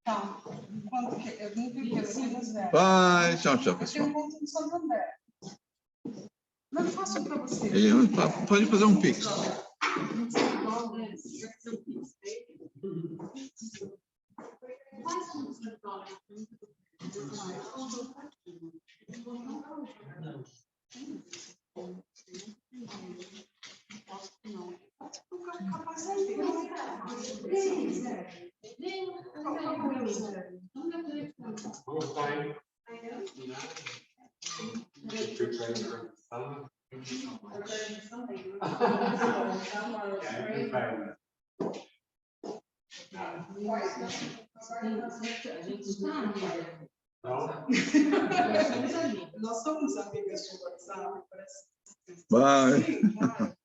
Tá. Quanto que eu não vi que eu Bye. Tchau, tchau, tenho pessoal. um ponto no Santander. Não faço para você. Pode fazer um pix. Nós somos amigas de WhatsApp, parece. Bye. Sim, vai.